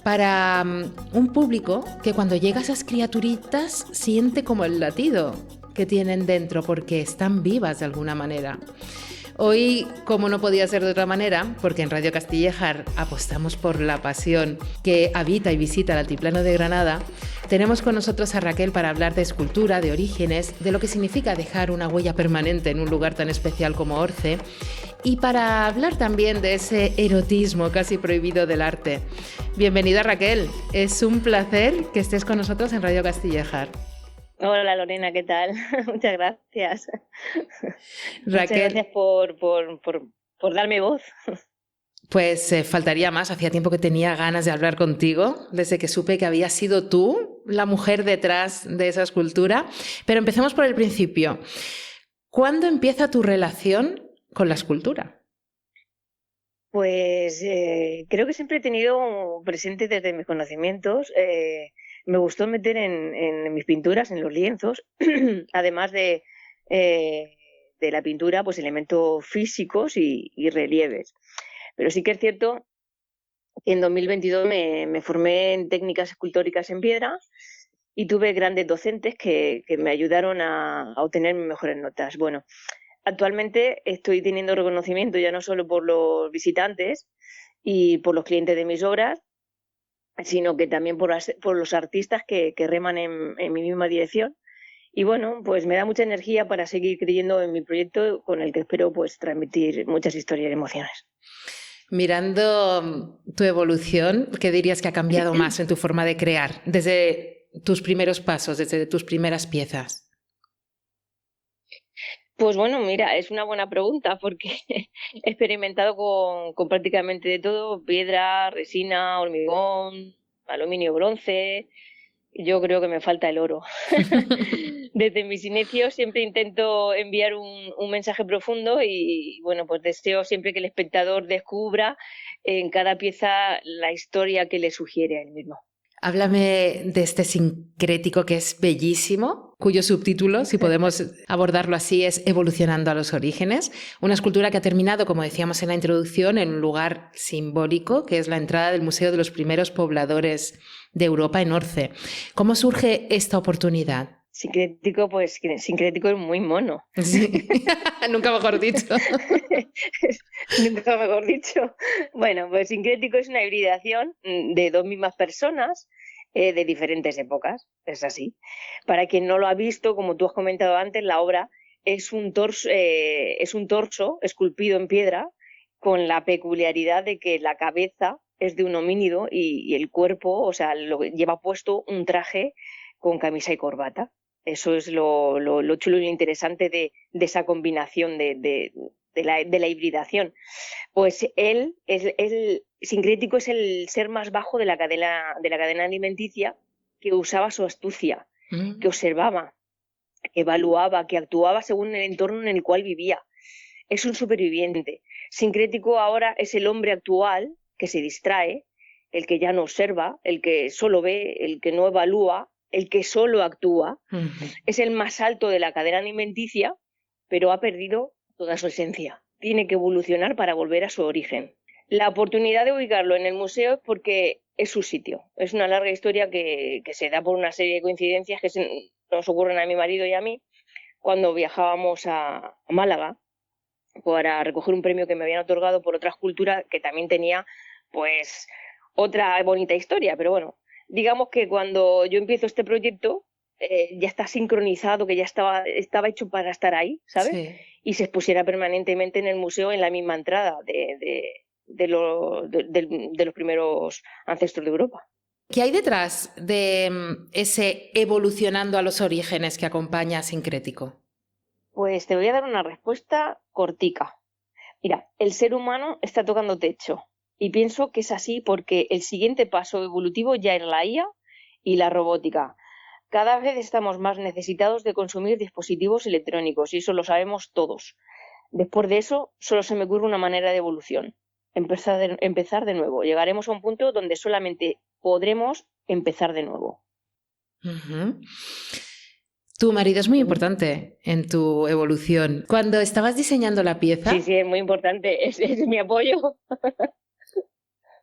para un público que cuando llega a esas criaturitas siente como el latido que tienen dentro porque están vivas de alguna manera. Hoy, como no podía ser de otra manera, porque en Radio Castillejar apostamos por la pasión que habita y visita el altiplano de Granada, tenemos con nosotros a Raquel para hablar de escultura, de orígenes, de lo que significa dejar una huella permanente en un lugar tan especial como Orce y para hablar también de ese erotismo casi prohibido del arte. Bienvenida, Raquel. Es un placer que estés con nosotros en Radio Castillejar. Hola Lorena, ¿qué tal? Muchas gracias. Raquel, muchas gracias por darme voz. Pues faltaría más, hacía tiempo que tenía ganas de hablar contigo, desde que supe que habías sido tú la mujer detrás de esa escultura. Pero empecemos por el principio. ¿Cuándo empieza tu relación con la escultura? Pues creo que siempre he tenido presente desde mis conocimientos. Me gustó meter en mis pinturas, en los lienzos, además de la pintura, pues elementos físicos y relieves. Pero sí que es cierto que en 2022 me formé en técnicas escultóricas en piedra y tuve grandes docentes que me ayudaron a obtener mis mejores notas. Bueno, actualmente estoy teniendo reconocimiento ya no solo por los visitantes y por los clientes de mis obras, sino que también por los artistas que reman en mi misma dirección Y bueno, pues me da mucha energía para seguir creyendo en mi proyecto, con el que espero pues transmitir muchas historias y emociones. Mirando tu evolución, ¿qué dirías que ha cambiado más en tu forma de crear desde tus primeros pasos, desde tus primeras piezas? Pues bueno, mira, es una buena pregunta porque he experimentado con prácticamente de todo: piedra, resina, hormigón, aluminio, bronce. Yo creo que me falta el oro. Desde mis inicios siempre intento enviar un mensaje profundo y bueno, pues deseo siempre que el espectador descubra en cada pieza la historia que le sugiere a él mismo. Háblame de este sincrético que es bellísimo, cuyo subtítulo, si podemos abordarlo así, es Evolucionando a los orígenes. Una escultura que ha terminado, como decíamos en la introducción, en un lugar simbólico, que es la entrada del Museo de los Primeros Pobladores de Europa en Orce. ¿Cómo surge esta oportunidad? Sincrético, pues sincrético es muy mono. Sí. Nunca mejor dicho. Nunca mejor dicho. Bueno, pues sincrético es una hibridación de dos mismas personas de diferentes épocas, es así. Para quien no lo ha visto, como tú has comentado antes, la obra es un torso esculpido en piedra, con la peculiaridad de que la cabeza es de un homínido y el cuerpo, o sea, lleva puesto un traje con camisa y corbata. Eso es lo chulo y lo interesante de esa combinación de la hibridación. Pues el sincrético es el ser más bajo de la cadena alimenticia, que usaba su astucia, que observaba, que evaluaba, que actuaba según el entorno en el cual vivía. Es un superviviente. Sincrético ahora es el hombre actual que se distrae, el que ya no observa, el que solo ve, el que no evalúa, el que solo actúa. Es el más alto de la cadena alimenticia, pero ha perdido toda su esencia. Tiene que evolucionar para volver a su origen. La oportunidad de ubicarlo en el museo es porque es su sitio. Es una larga historia que se da por una serie de coincidencias que nos ocurren a mi marido y a mí cuando viajábamos a Málaga para recoger un premio que me habían otorgado por otra escultura que también tenía pues otra bonita historia. Pero bueno, digamos que cuando yo empiezo este proyecto ya está sincronizado, que ya estaba hecho para estar ahí, ¿sabes? Sí. Y se expusiera permanentemente en el museo, en la misma entrada de los primeros ancestros de Europa. ¿Qué hay detrás de ese evolucionando a los orígenes que acompaña a Sincrético? Pues te voy a dar una respuesta cortica. Mira, el ser humano está tocando techo y pienso que es así porque el siguiente paso evolutivo ya es la IA y la robótica. Cada vez estamos más necesitados de consumir dispositivos electrónicos y eso lo sabemos todos. Después de eso, solo se me ocurre una manera de evolución: empezar de nuevo. Llegaremos a un punto donde solamente podremos empezar de nuevo. Uh-huh. Tu marido es muy importante en tu evolución. Cuando estabas diseñando la pieza... Sí, es muy importante. Es mi apoyo.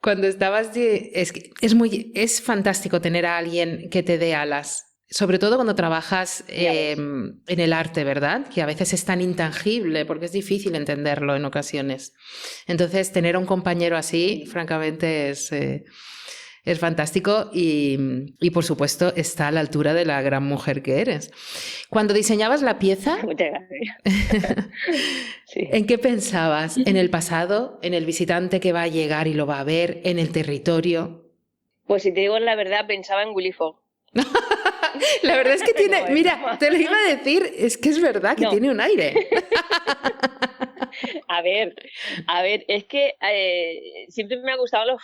Cuando estabas... Es fantástico tener a alguien que te dé alas. Sobre todo cuando trabajas en el arte, ¿verdad? Que a veces es tan intangible porque es difícil entenderlo en ocasiones. Entonces, tener a un compañero así, francamente, es fantástico y, por supuesto, está a la altura de la gran mujer que eres. Cuando diseñabas la pieza... Muchas gracias. Sí. ¿En qué pensabas? ¿En el pasado? ¿En el visitante que va a llegar y lo va a ver? ¿En el territorio? Pues si te digo la verdad, pensaba en Willy Fogg. La verdad es que tiene... Mira, te lo iba a decir, es que es verdad que tiene un aire. A ver, es que siempre me ha gustado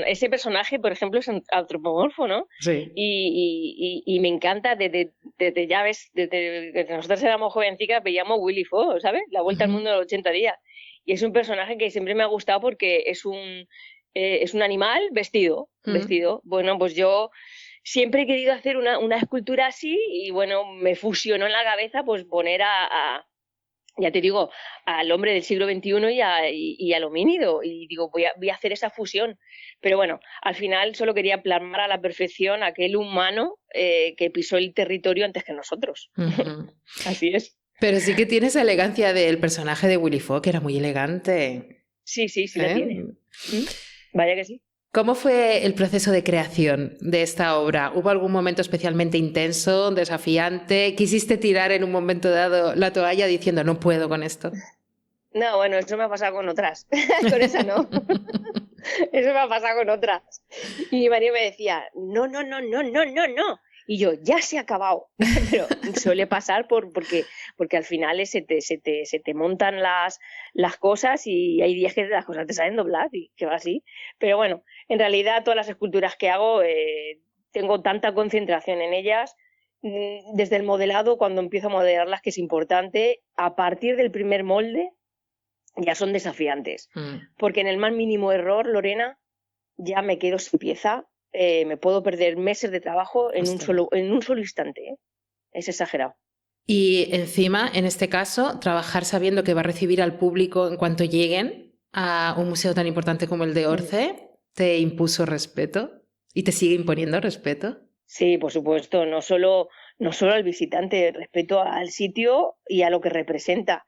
ese personaje, por ejemplo, es antropomorfo, ¿no? Sí. Y me encanta desde ya ves, desde que nosotros éramos jovencitas, veíamos Willy Fogg, ¿sabes? La vuelta al mundo de los 80 días. Y es un personaje que siempre me ha gustado porque es un animal vestido. Bueno, pues yo siempre he querido hacer una escultura así y bueno, me fusionó en la cabeza pues poner ya te digo, al hombre del siglo XXI y al homínido. Y digo, voy a hacer esa fusión. Pero bueno, al final solo quería plasmar a la perfección aquel humano que pisó el territorio antes que nosotros. Uh-huh. Así es. Pero sí que tiene esa elegancia del personaje de Willy Fogg, que era muy elegante. Sí, la tiene. Vaya que sí. ¿Cómo fue el proceso de creación de esta obra? ¿Hubo algún momento especialmente intenso, desafiante? ¿Quisiste tirar en un momento dado la toalla diciendo no puedo con esto? No, bueno, eso me ha pasado con otras. Con esa no. Eso me ha pasado con otras. Y mi marido me decía, no, no, no, no, no, no, no. Y yo, ya se ha acabado. Pero suele pasar porque al final se te montan las cosas y hay días que las cosas te salen dobladas y que va así. Pero bueno, en realidad todas las esculturas que hago tengo tanta concentración en ellas. Desde el modelado, cuando empiezo a modelarlas, que es importante, a partir del primer molde ya son desafiantes. Porque en el más mínimo error, Lorena, ya me quedo sin pieza. Me puedo perder meses de trabajo en un solo instante. Es exagerado. Y encima, en este caso, trabajar sabiendo que va a recibir al público en cuanto lleguen a un museo tan importante como el de Orce, ¿te impuso respeto? ¿Y te sigue imponiendo respeto? Sí, por supuesto. No solo al visitante, respeto al sitio y a lo que representa.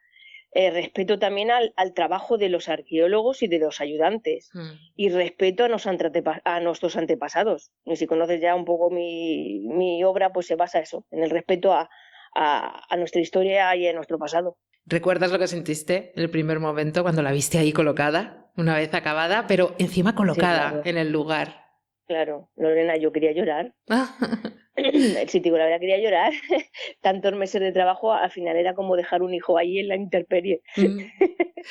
Respeto también al trabajo de los arqueólogos y de los ayudantes. Y respeto a nuestros antepasados. Y si conoces ya un poco mi obra, pues se basa eso, en el respeto a nuestra historia y a nuestro pasado. ¿Recuerdas lo que sentiste en el primer momento cuando la viste ahí colocada, una vez acabada, pero encima colocada Sí, claro. en el lugar? Claro, Lorena, yo quería llorar. Si te digo la verdad, quería llorar. Tantos meses de trabajo, al final era como dejar un hijo ahí en la intemperie.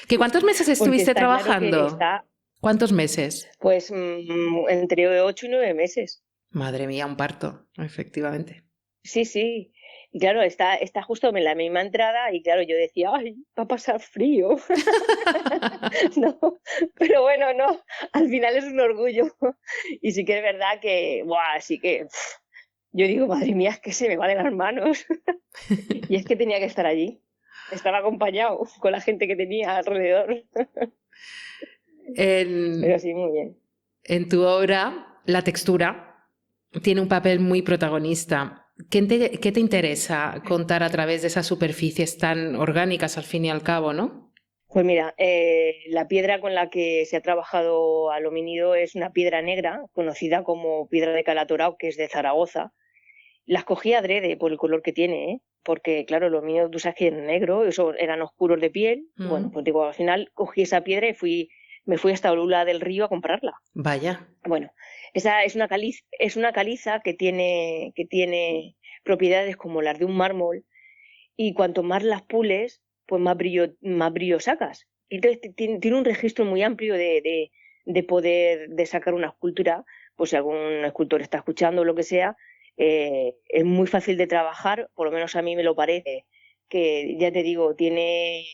¿Que cuántos meses estuviste trabajando? Claro que ¿Cuántos meses? Pues entre 8 y 9 meses. Madre mía, un parto, efectivamente. Sí, sí. Y claro, está justo en la misma entrada y claro, yo decía, ay, va a pasar frío. No, pero bueno, no, al final es un orgullo. Y sí que es verdad que, buah, sí que yo digo, madre mía, es que se me va de las manos. Y es que tenía que estar allí. Estaba acompañado con la gente que tenía alrededor. Pero sí, muy bien. En tu obra, la textura tiene un papel muy protagonista. ¿Qué te interesa contar a través de esas superficies tan orgánicas al fin y al cabo, no? Pues mira, la piedra con la que se ha trabajado al homínido es una piedra negra, conocida como piedra de Calatorao, que es de Zaragoza. La escogí adrede por el color que tiene, ¿eh? Porque claro, los míos, tú sabes que eran negros, eso eran oscuros de piel. Bueno, pues digo, al final cogí esa piedra y me fui hasta Olula del Río a comprarla. Vaya. Bueno, esa es una caliza que tiene propiedades como las de un mármol y cuanto más las pules, pues más brillo sacas. Entonces tiene un registro muy amplio de poder de sacar una escultura, pues si algún escultor está escuchando o lo que sea, es muy fácil de trabajar, por lo menos a mí me lo parece, que ya te digo, tiene,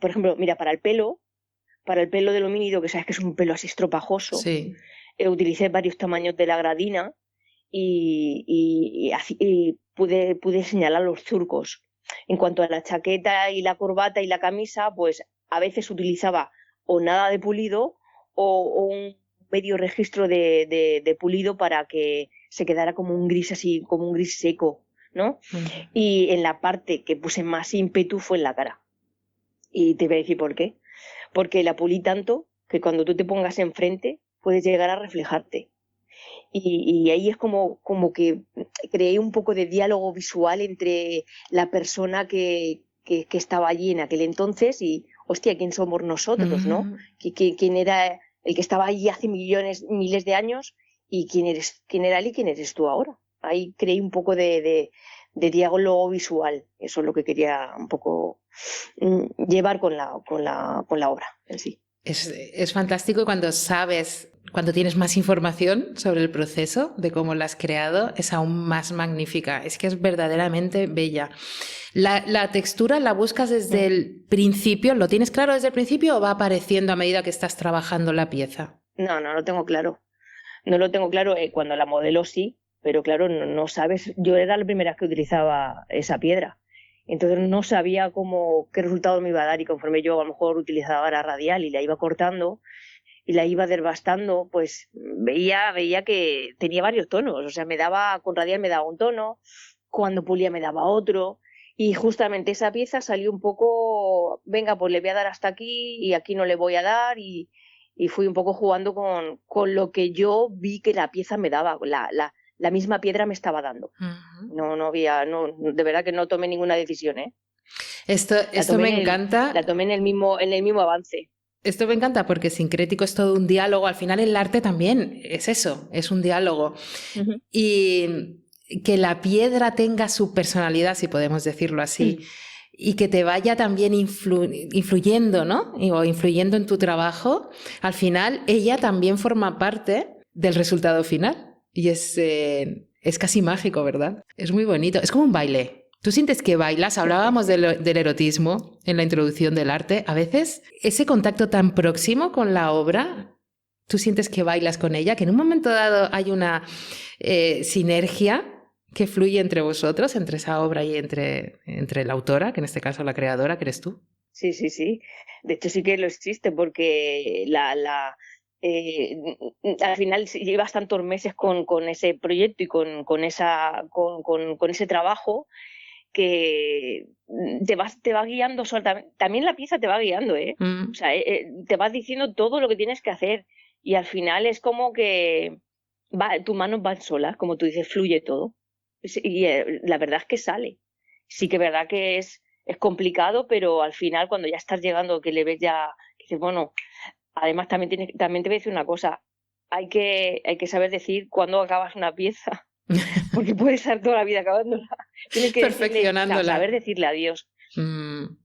por ejemplo, mira, para el pelo del homínido, que sabes que es un pelo así estropajoso, sí. Utilicé varios tamaños de la gradina y pude señalar los surcos. En cuanto a la chaqueta y la corbata y la camisa, pues a veces utilizaba o nada de pulido o un medio registro de pulido para que se quedara como un gris así, como un gris seco, ¿no? Y en la parte que puse más ímpetu fue en la cara. Y te voy a decir por qué. Porque la pulí tanto que cuando tú te pongas enfrente puedes llegar a reflejarte. Y ahí es como que creé un poco de diálogo visual entre la persona que estaba allí en aquel entonces y, hostia, ¿quién somos nosotros, no? ¿Quién era el que estaba allí hace miles de años y quién era él y quién eres tú ahora? Ahí creé un poco de diálogo visual. Eso es lo que quería un poco llevar con la obra en sí. Es fantástico cuando tienes más información sobre el proceso de cómo la has creado, es aún más magnífica. Es que es verdaderamente bella. ¿La textura la buscas desde el principio? ¿Lo tienes claro desde el principio o va apareciendo a medida que estás trabajando la pieza? No lo tengo claro. No lo tengo claro. Cuando la modelo sí, pero claro, no sabes. Yo era la primera que utilizaba esa piedra. Entonces no sabía qué resultado me iba a dar y conforme yo a lo mejor utilizaba la radial y la iba cortando y la iba desbastando, pues veía que tenía varios tonos. O sea, con radial me daba un tono, cuando pulía me daba otro. Y justamente esa pieza salió un poco, venga, pues le voy a dar hasta aquí y aquí no le voy a dar y y fui un poco jugando con lo que yo vi que la pieza me daba, la misma piedra me estaba dando. Ujú. De verdad que no tomé ninguna decisión, ¿eh? Esto me encanta. La tomé en el mismo avance. Esto me encanta porque sincrético es todo un diálogo. Al final el arte también es eso, es un diálogo. Uh-huh. Y que la piedra tenga su personalidad, si podemos decirlo así, y que te vaya también influyendo, ¿no? O influyendo en tu trabajo, al final ella también forma parte del resultado final. Y es casi mágico, ¿verdad? Es muy bonito. Es como un baile. ¿Tú sientes que bailas? Hablábamos del erotismo en la introducción del arte. A veces ese contacto tan próximo con la obra, ¿tú sientes que bailas con ella? Que en un momento dado hay una sinergia que fluye entre vosotros, entre esa obra y entre la autora, que en este caso la creadora, que eres tú. Sí, sí, sí. De hecho sí que lo existe porque al final llevas tantos meses con ese proyecto y con ese trabajo que te va guiando también la pieza te va guiando, ¿eh? O sea, te vas diciendo todo lo que tienes que hacer y al final es como que tus manos van solas, como tú dices, fluye todo. Y la verdad es que sale. Sí que es verdad que es complicado, pero al final cuando ya estás llegando, que le ves ya, que dices, bueno, además también te voy a decir una cosa, hay que saber decir cuándo acabas una pieza. Porque puedes estar toda la vida acabándola. Tienes que saber decirle adiós.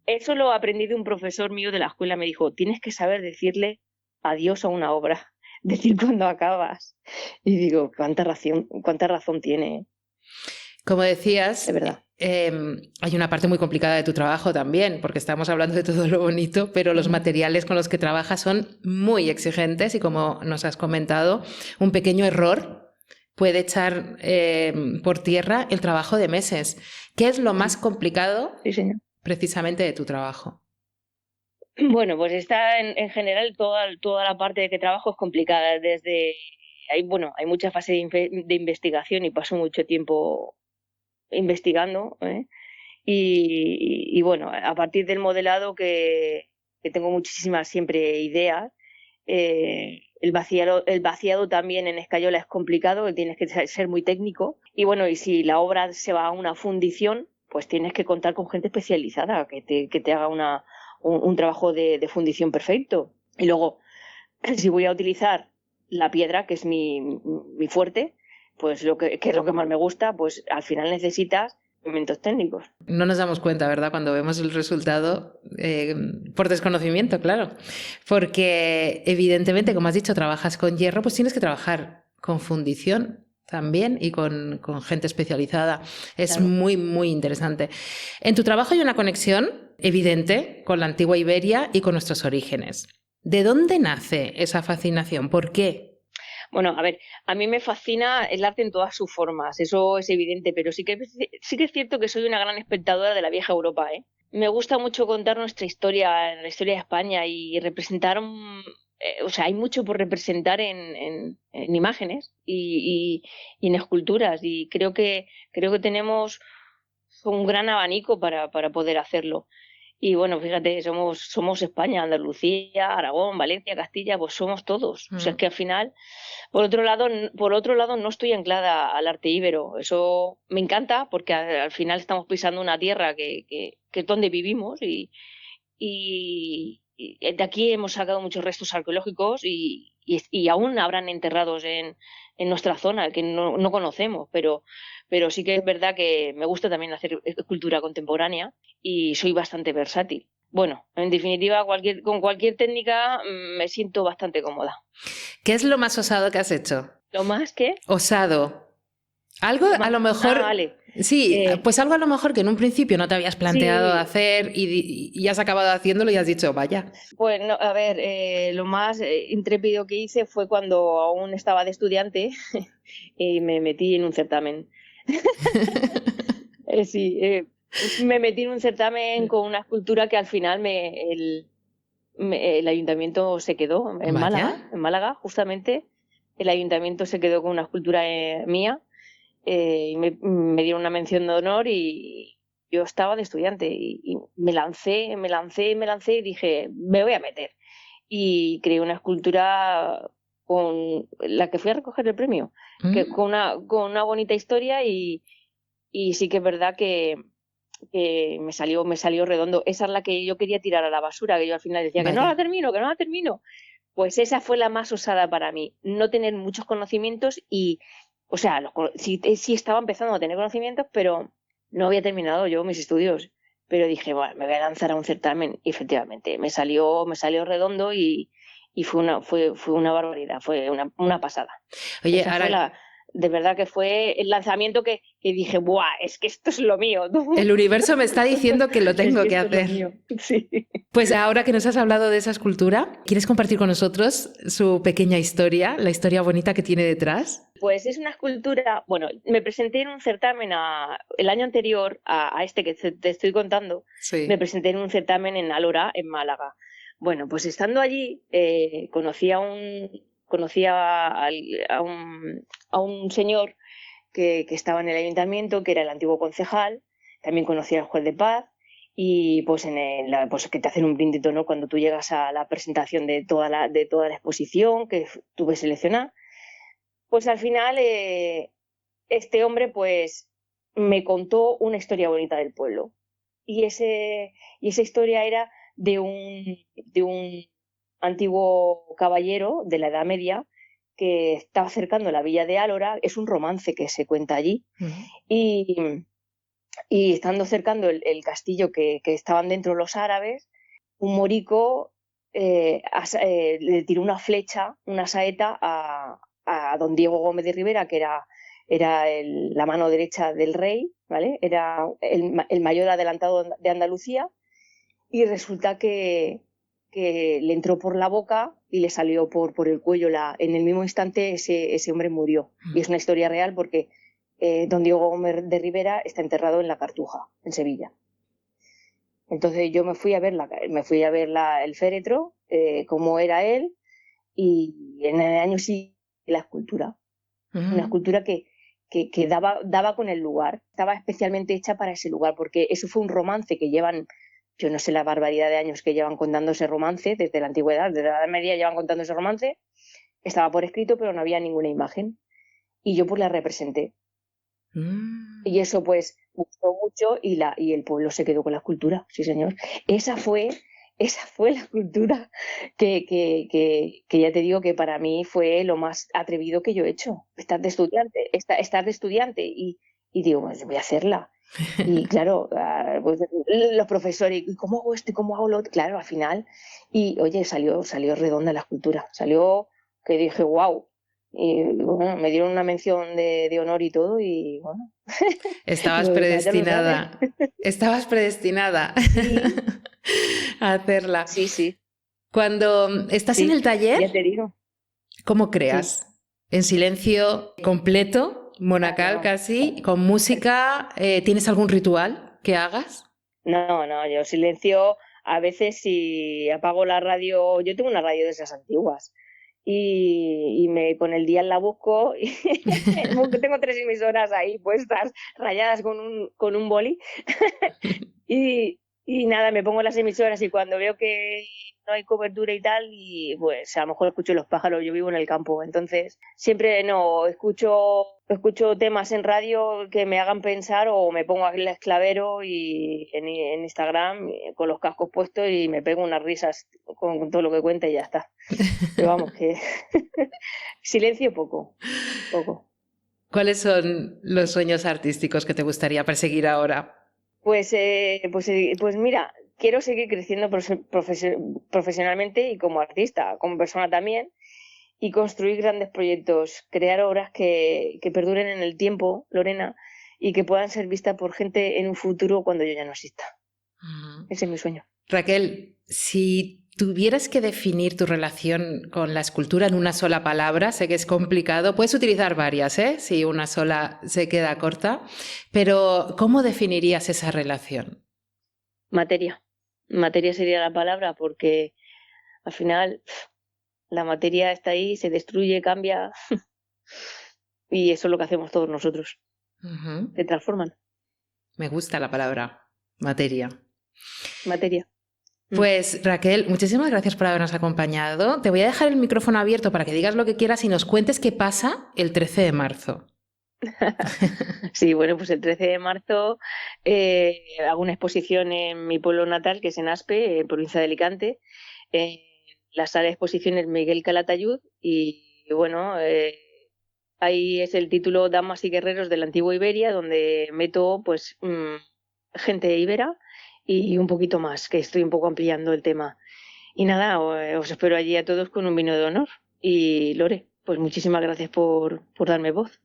Eso lo aprendí de un profesor mío de la escuela. Me dijo, tienes que saber decirle adiós a una obra. Decir cuando acabas. Y digo, cuánta razón tiene. Como decías, De verdad. hay una parte muy complicada de tu trabajo también, porque estamos hablando de todo lo bonito, pero los materiales con los que trabajas son muy exigentes y como nos has comentado, un pequeño error puede echar por tierra el trabajo de meses. ¿Qué es lo más complicado precisamente de tu trabajo? Bueno, pues está en general toda la parte de que trabajo es complicada. Hay mucha fase de investigación y paso mucho tiempo investigando, ¿eh? Y bueno, a partir del modelado que tengo muchísimas siempre ideas. El vaciado también en escayola es complicado, tienes que ser muy técnico. Y bueno, y si la obra se va a una fundición, pues tienes que contar con gente especializada que te haga un trabajo de fundición perfecto. Y luego, si voy a utilizar la piedra, que es mi fuerte, pues que es lo que más me gusta, pues al final necesitas elementos técnicos. No nos damos cuenta, ¿verdad? Cuando vemos el resultado, por desconocimiento, claro. Porque evidentemente, como has dicho, trabajas con hierro, pues tienes que trabajar con fundición también y con gente especializada. Es Claro. muy, muy interesante. En tu trabajo hay una conexión evidente con la antigua Iberia y con nuestros orígenes. ¿De dónde nace esa fascinación? ¿Por qué? Bueno, a ver, a mí me fascina el arte en todas sus formas, eso es evidente, pero sí que es cierto que soy una gran espectadora de la vieja Europa, ¿eh? Me gusta mucho contar nuestra historia, la historia de España y representar, o sea, hay mucho por representar en imágenes y en esculturas y creo que tenemos un gran abanico para poder hacerlo. Y bueno, fíjate, somos España, Andalucía, Aragón, Valencia, Castilla, pues somos todos. O sea, es que al final, por otro lado, no estoy anclada al arte íbero. Eso me encanta porque al final estamos pisando una tierra que es donde vivimos y de aquí hemos sacado muchos restos arqueológicos y aún habrán enterrados en nuestra zona que no conocemos, pero sí que es verdad que me gusta también hacer escultura contemporánea y soy bastante versátil. Bueno, en definitiva, con cualquier técnica me siento bastante cómoda. ¿Qué es lo más osado que has hecho? ¿Lo más que? Osado. Algo a lo mejor... vale. Sí, pues algo a lo mejor que en un principio no te habías planteado Sí. hacer y has acabado haciéndolo y has dicho, vaya. Pues no, a ver, lo más intrépido que hice fue cuando aún estaba de estudiante y me metí en un certamen. Me metí en un certamen con una escultura que al final el ayuntamiento se quedó en Málaga, justamente. El ayuntamiento se quedó con una escultura mía y me dieron una mención de honor y yo estaba de estudiante y me lancé y dije, me voy a meter. y creé una escultura con la que fui a recoger el premio, que con una bonita historia y sí que es verdad que me salió redondo. Esa es la que yo quería tirar a la basura, que yo al final decía que no la termino. Pues esa fue la más osada para mí, no tener muchos conocimientos y, o sea, sí estaba empezando a tener conocimientos, pero no había terminado yo mis estudios. Pero dije, bueno, me voy a lanzar a un certamen y efectivamente me salió redondo y fue una barbaridad, fue una pasada. Oye, Esa fue de verdad que fue el lanzamiento que dije, ¡buah! Es que esto es lo mío. El universo me está diciendo que lo tengo que esto es hacer. lo mío. Sí. Pues ahora que nos has hablado de esa escultura, ¿quieres compartir con nosotros su pequeña historia, la historia bonita que tiene detrás? Pues es una escultura, bueno, me presenté en un certamen el año anterior a este que te estoy contando, Sí. me presenté en un certamen en Alhora, en Málaga. Bueno, pues estando allí conocí a un señor que estaba en el ayuntamiento, que era el antiguo concejal, también conocía al juez de paz y pues pues que te hacen un brindis, ¿no? Cuando tú llegas a la presentación de toda la exposición que tuve seleccionada. Pues al final este hombre pues me contó una historia bonita del pueblo y esa historia era de un antiguo caballero de la Edad Media que estaba cercando la villa de Álora. Es un romance que se cuenta allí. Y estando cercando el castillo que estaban dentro los árabes, un morico le tiró una flecha, una saeta a don Diego Gómez de Rivera, que era la mano derecha del rey, ¿vale? Era el mayor adelantado de Andalucía, y resulta que le entró por la boca y le salió por el cuello. En el mismo instante ese hombre murió. Y es una historia real porque don Diego Gómez de Rivera está enterrado en la Cartuja, en Sevilla. Entonces yo me fui a ver el féretro, cómo era él, y en el año sí la escultura. Una escultura que daba con el lugar. Estaba especialmente hecha para ese lugar, porque eso fue un romance que llevan, yo no sé la barbaridad de años que llevan contando ese romance, desde la antigüedad, desde la Edad Media llevan contando ese romance. Estaba por escrito, pero no había ninguna imagen. Y yo pues la representé. Y eso pues gustó mucho y el pueblo se quedó con la escultura, sí señor. Esa fue la escultura que ya te digo que para mí fue lo más atrevido que yo he hecho. Estar de estudiante y digo, pues voy a hacerla. Y claro, pues, los profesores, ¿y cómo hago esto y cómo hago lo otro? Claro, al final, y oye, salió redonda la escultura, salió que dije, wow. Y bueno, me dieron una mención de honor y todo, y bueno. Estabas predestinada. Estabas predestinada a hacerla. Sí, sí. Cuando estás en el taller, ya te digo. ¿Cómo creas? Sí. ¿En silencio completo, monacal casi, con música? ¿Tienes algún ritual que hagas? No, yo silencio. A veces si apago la radio, yo tengo una radio de esas antiguas, y con el dial la busco y tengo 3 emisoras ahí puestas, rayadas con un boli y nada, me pongo las emisoras y cuando veo que no hay cobertura y tal, y pues a lo mejor escucho los pájaros. Yo vivo en el campo, entonces siempre escucho temas en radio que me hagan pensar, o me pongo el esclavero y en Instagram con los cascos puestos y me pego unas risas con todo lo que cuenta y ya está. Pero vamos, que silencio poco. ¿Cuáles son los sueños artísticos que te gustaría perseguir ahora? Pues mira, quiero seguir creciendo profesionalmente y como artista, como persona también, y construir grandes proyectos, crear obras que perduren en el tiempo, Lorena, y que puedan ser vistas por gente en un futuro cuando yo ya no exista. Ese es mi sueño. Raquel, si tuvieras que definir tu relación con la escultura en una sola palabra, sé que es complicado, puedes utilizar varias, si una sola se queda corta, pero ¿cómo definirías esa relación? Materia. Materia sería la palabra, porque al final la materia está ahí, se destruye, cambia, y eso es lo que hacemos todos nosotros. Se transforman. Me gusta la palabra materia. Materia. Pues Raquel, muchísimas gracias por habernos acompañado. Te voy a dejar el micrófono abierto para que digas lo que quieras y nos cuentes qué pasa el 13 de marzo. Sí, bueno, pues el 13 de marzo hago una exposición en mi pueblo natal, que es en Aspe, en provincia de Alicante, en la sala de exposiciones Miguel Calatayud, y bueno, ahí es el título Damas y Guerreros de la Antigua Iberia, donde meto pues gente íbera y un poquito más, que estoy un poco ampliando el tema. Y nada, os espero allí a todos con un vino de honor. Y Lore, pues muchísimas gracias por darme voz.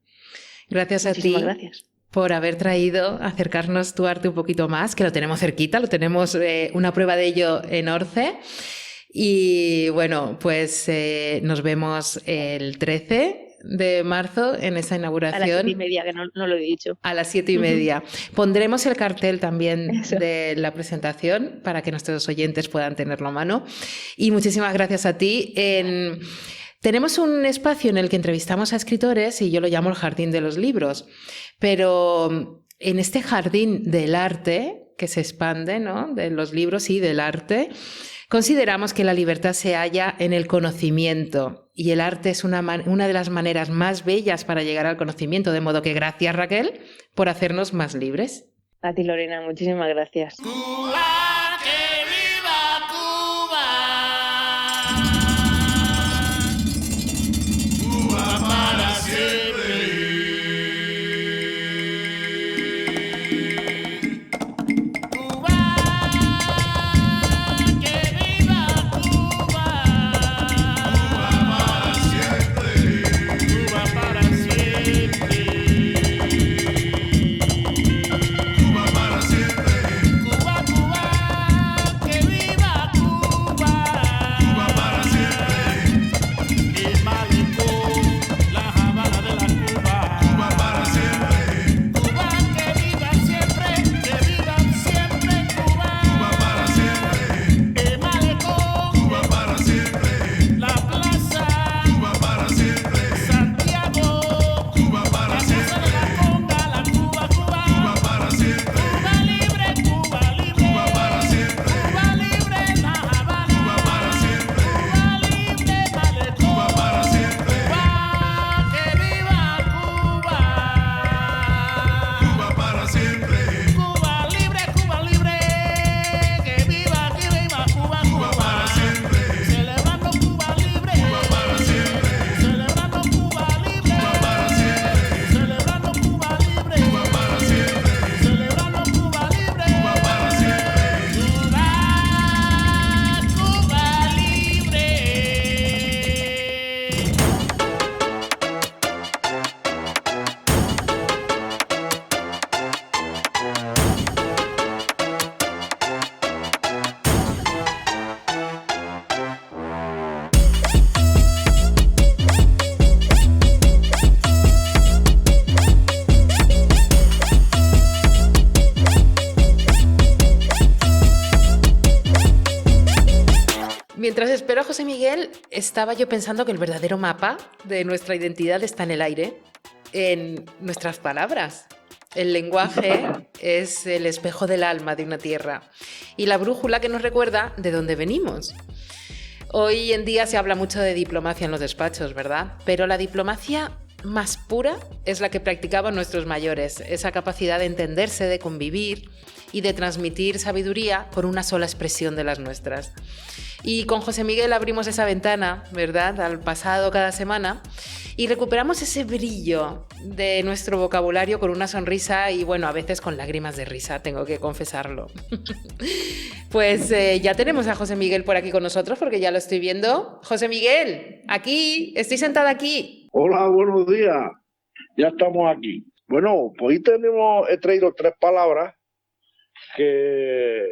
Gracias a ti. Gracias por haber traído, acercarnos tu arte un poquito más, que lo tenemos cerquita, lo tenemos una prueba de ello en Orce. Y bueno, pues nos vemos el 13 de marzo en esa inauguración. A las 7:30, que no lo he dicho. A las 7:30. Pondremos el cartel también de la presentación para que nuestros oyentes puedan tenerlo a mano. Y muchísimas gracias a ti. Tenemos un espacio en el que entrevistamos a escritores y yo lo llamo el Jardín de los Libros, pero en este jardín del arte que se expande, ¿no?, de los libros y del arte, consideramos que la libertad se halla en el conocimiento y el arte es una de las maneras más bellas para llegar al conocimiento, de modo que gracias, Raquel, por hacernos más libres. A ti, Lorena, muchísimas gracias. Mientras espero a José Miguel, estaba yo pensando que el verdadero mapa de nuestra identidad está en el aire, en nuestras palabras. El lenguaje es el espejo del alma de una tierra y la brújula que nos recuerda de dónde venimos. Hoy en día se habla mucho de diplomacia en los despachos, ¿verdad? Pero la diplomacia más pura es la que practicaban nuestros mayores, esa capacidad de entenderse, de convivir y de transmitir sabiduría con una sola expresión de las nuestras. Y con José Miguel abrimos esa ventana, ¿verdad?, al pasado cada semana y recuperamos ese brillo de nuestro vocabulario con una sonrisa y, bueno, a veces con lágrimas de risa, tengo que confesarlo. Pues ya tenemos a José Miguel por aquí con nosotros porque ya lo estoy viendo. José Miguel, aquí, estoy sentada aquí. Hola, buenos días. Ya estamos aquí. Bueno, pues hoy he traído 3 palabras que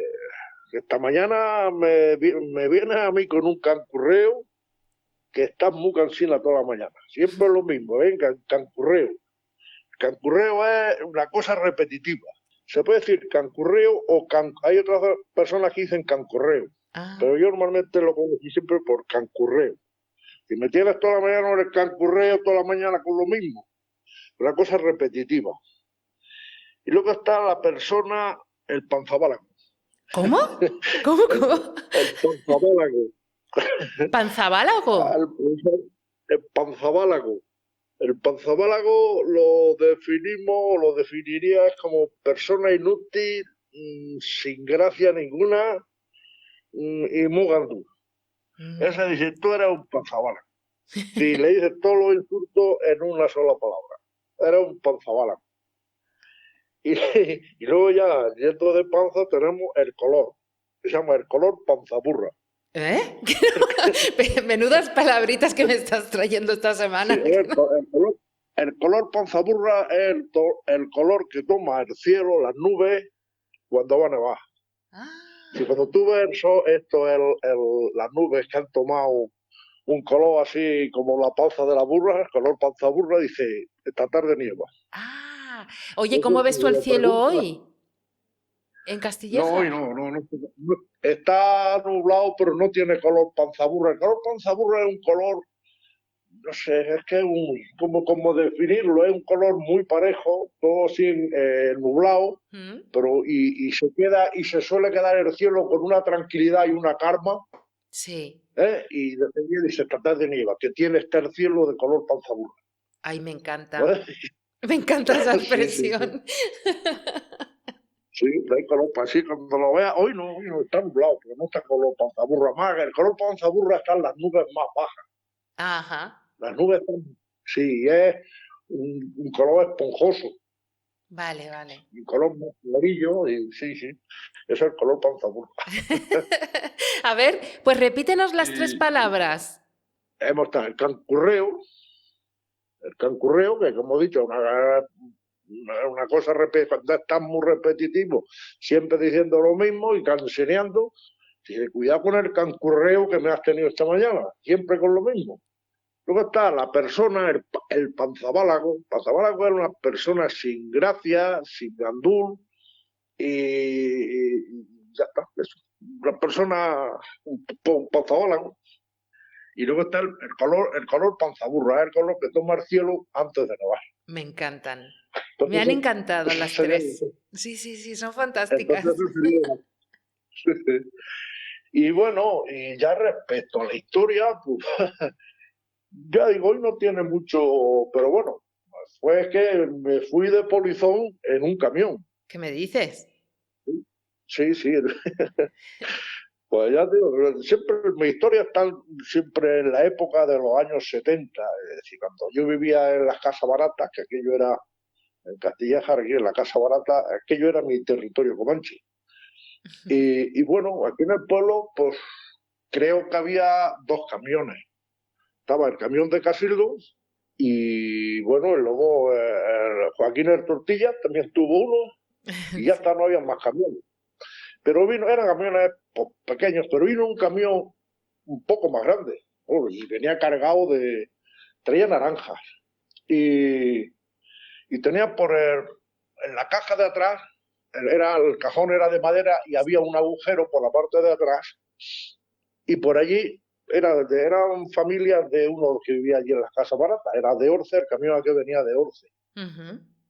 esta mañana me viene a mí con un cancurreo que está muy cansina toda la mañana. Siempre es lo mismo, venga, cancurreo. Cancurreo es una cosa repetitiva. Se puede decir cancurreo o hay otras personas que dicen cancurreo, pero yo normalmente lo conocí siempre por cancurreo. Si me tienes toda la mañana con el cancurreo, toda la mañana con lo mismo. Una cosa repetitiva. Y luego está la persona, el panzabálago. ¿Cómo? ¿Cómo? El panzabálago. ¿Panzabálago? El panzabálago. El panzabálago lo definimos, lo definirías como persona inútil, sin gracia ninguna y muy gandú. Ese dice, tú eres un panzabálago. Si le dices todos los insultos en una sola palabra. Era un panzabálago. Y luego ya, dentro de panza, tenemos el color. Se llama el color panzaburra. ¿Eh? Menudas palabritas que me estás trayendo esta semana. Sí, el color panzaburra es el color que toma el cielo, las nubes, cuando va a nevar. Si cuando tú ves las nubes que han tomado un color así como la panza de la burra, el color panzaburra, dice, esta tarde nieva. Oye, ¿cómo ves tú el cielo hoy? ¿En Castilleja? No, hoy no. Está nublado, pero no tiene color panzaburra. El color panzaburra es un color, no sé, es que como definirlo, es un color muy parejo, todo así nublado, pero y se suele quedar el cielo con una tranquilidad y una calma. Sí. Y desde dice esta tarde nieva, que tiene el cielo de color panzaburra. Ay, me encanta. Me encanta esa expresión. Sí, hay color así, cuando lo veas, hoy no está nublado, pero no está color panzaburra más. El color panzaburra está en las nubes más bajas. Ajá. Las nubes están, sí, es un color esponjoso. Vale. Un color más amarillo, y sí, es el color panzaburra. A ver, pues repítenos las 3 palabras. Hemos estado el cancurreo, que como he dicho, una cosa, cuando estás muy repetitivo, siempre diciendo lo mismo y canseneando, cuidado con el cancurreo que me has tenido esta mañana, siempre con lo mismo. Luego está la persona, el panzabálago. Panzabálago es una persona sin gracia, sin gandul, y ya está. Es una persona, un panzabálago. Y luego está el color panzaburra, el color que toma el cielo antes de nevar. Me encantan. Entonces, me han encantado las 3. Sí, son fantásticas. Y bueno, y ya respecto a la historia, pues ya digo, hoy no tiene mucho, pero bueno, fue que me fui de polizón en un camión. ¿Qué me dices? Sí. Pues ya digo, siempre mi historia está siempre en la época de los años 70, es decir, cuando yo vivía en las casas baratas, que aquello era en Castilleja, aquí en la Casa Barata, aquello era mi territorio comanche. Y bueno, aquí en el pueblo, pues creo que había 2 camiones. Estaba el camión de Casildo y bueno, luego Joaquín el Tortilla también tuvo uno y ya está, no había más camiones. Pero eran camiones pequeños, pero vino un camión un poco más grande y venía cargado traía naranjas y tenía en la caja de atrás, el cajón era de madera y había un agujero por la parte de atrás y por allí eran familias de uno que vivía allí en las casas baratas, era de Orce, el camión que venía de Orce.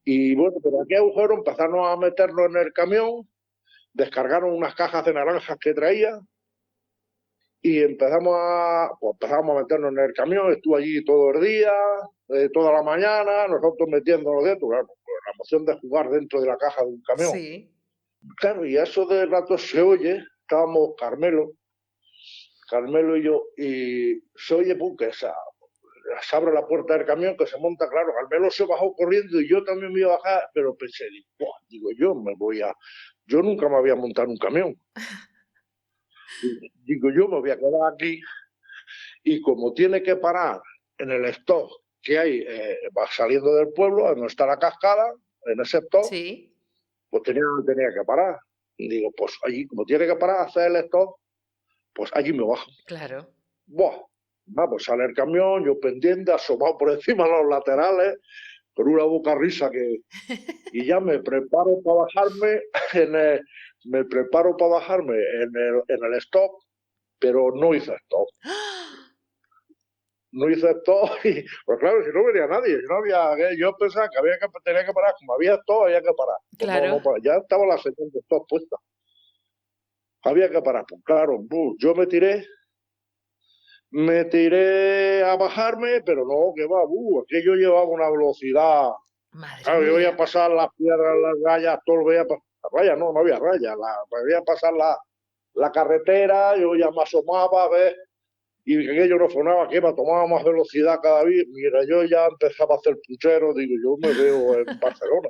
Y bueno, por aquel agujero empezaron a meterlo en el camión, descargaron unas cajas de naranjas que traía y empezamos a meternos en el camión. Estuve allí todo el día, toda la mañana, nosotros metiéndonos dentro, claro, la emoción de jugar dentro de la caja de un camión. Sí. Claro, y a eso de rato se oye, estábamos Carmelo y yo, y se oye que se abre la puerta del camión, que se monta, claro, Carmelo se bajó corriendo y yo también me iba a bajar, pero pensé, yo nunca me había montado en un camión. Digo, yo me voy a quedar aquí y como tiene que parar en el stop que hay va saliendo del pueblo, donde está la cascada, en ese stop, sí. Pues tenía que parar. Y digo, pues allí, como tiene que parar, hacer el stop, pues allí me bajo. Claro. Pues sale el camión, yo pendiente, asomado por encima de los laterales, con una boca risa y ya me preparo para bajarme en el stop, pero no hice stop. No hice stop, pues claro, si no venía nadie, yo pensaba que tenía que parar, como había stop, había que parar. Claro. Ya estaba la señal de stop puesta. Había que parar. Pues claro, yo me tiré a bajarme, pero no, que va, aquello llevaba una velocidad. Madre Claro, yo veía mía. pasar las piedras, las rayas, todo veía las rayas, no había rayas, veía pasar la carretera, yo ya me asomaba, ¿ves? Y aquello no sonaba, que tomaba más velocidad cada vez. Mira, yo ya empezaba a hacer puchero, digo, yo me veo en Barcelona.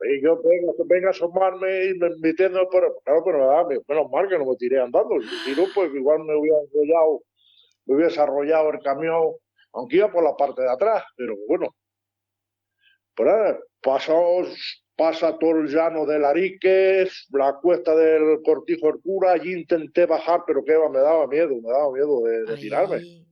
Y yo venga a asomarme y me metiendo, pero claro, pero menos mal que no me tiré andando. Si no, pues igual me hubiese arrollado el camión, aunque iba por la parte de atrás, pero bueno. Pero nada, pasa todo el llano del Ariques, la cuesta del Cortijo del Cura, allí intenté bajar, pero que me daba miedo de tirarme. Ay,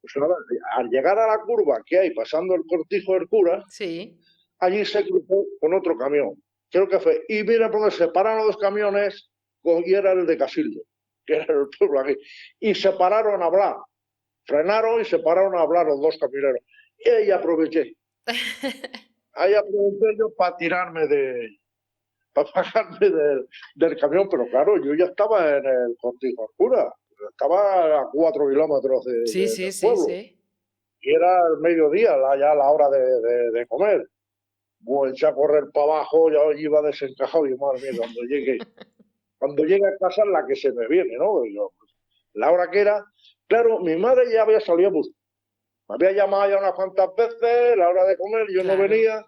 Pues nada, al llegar a la curva que hay pasando el Cortijo del Cura, sí. allí se cruzó con otro camión. Creo que fue. Y mira, por donde se pararon los camiones, y era el de Casildo, que era el pueblo aquí. Y se pararon a hablar. Frenaron y se pararon a hablar los dos camioneros. Y ahí aproveché. Ahí aproveché yo para para bajarme del camión, pero claro, yo ya estaba en el Cortijo Oscura, estaba a 4 kilómetros Sí, del sí, sí, pueblo, sí. y era el mediodía, ya la hora de comer. Pues eché a correr para abajo, ya iba desencajado, y madre mía, cuando llegue a casa es la que se me viene, ¿no? Y yo, pues, la hora que era, claro, mi madre ya había salido a buscar. Me había llamado ya unas cuantas veces, la hora de comer, yo no Claro. venía,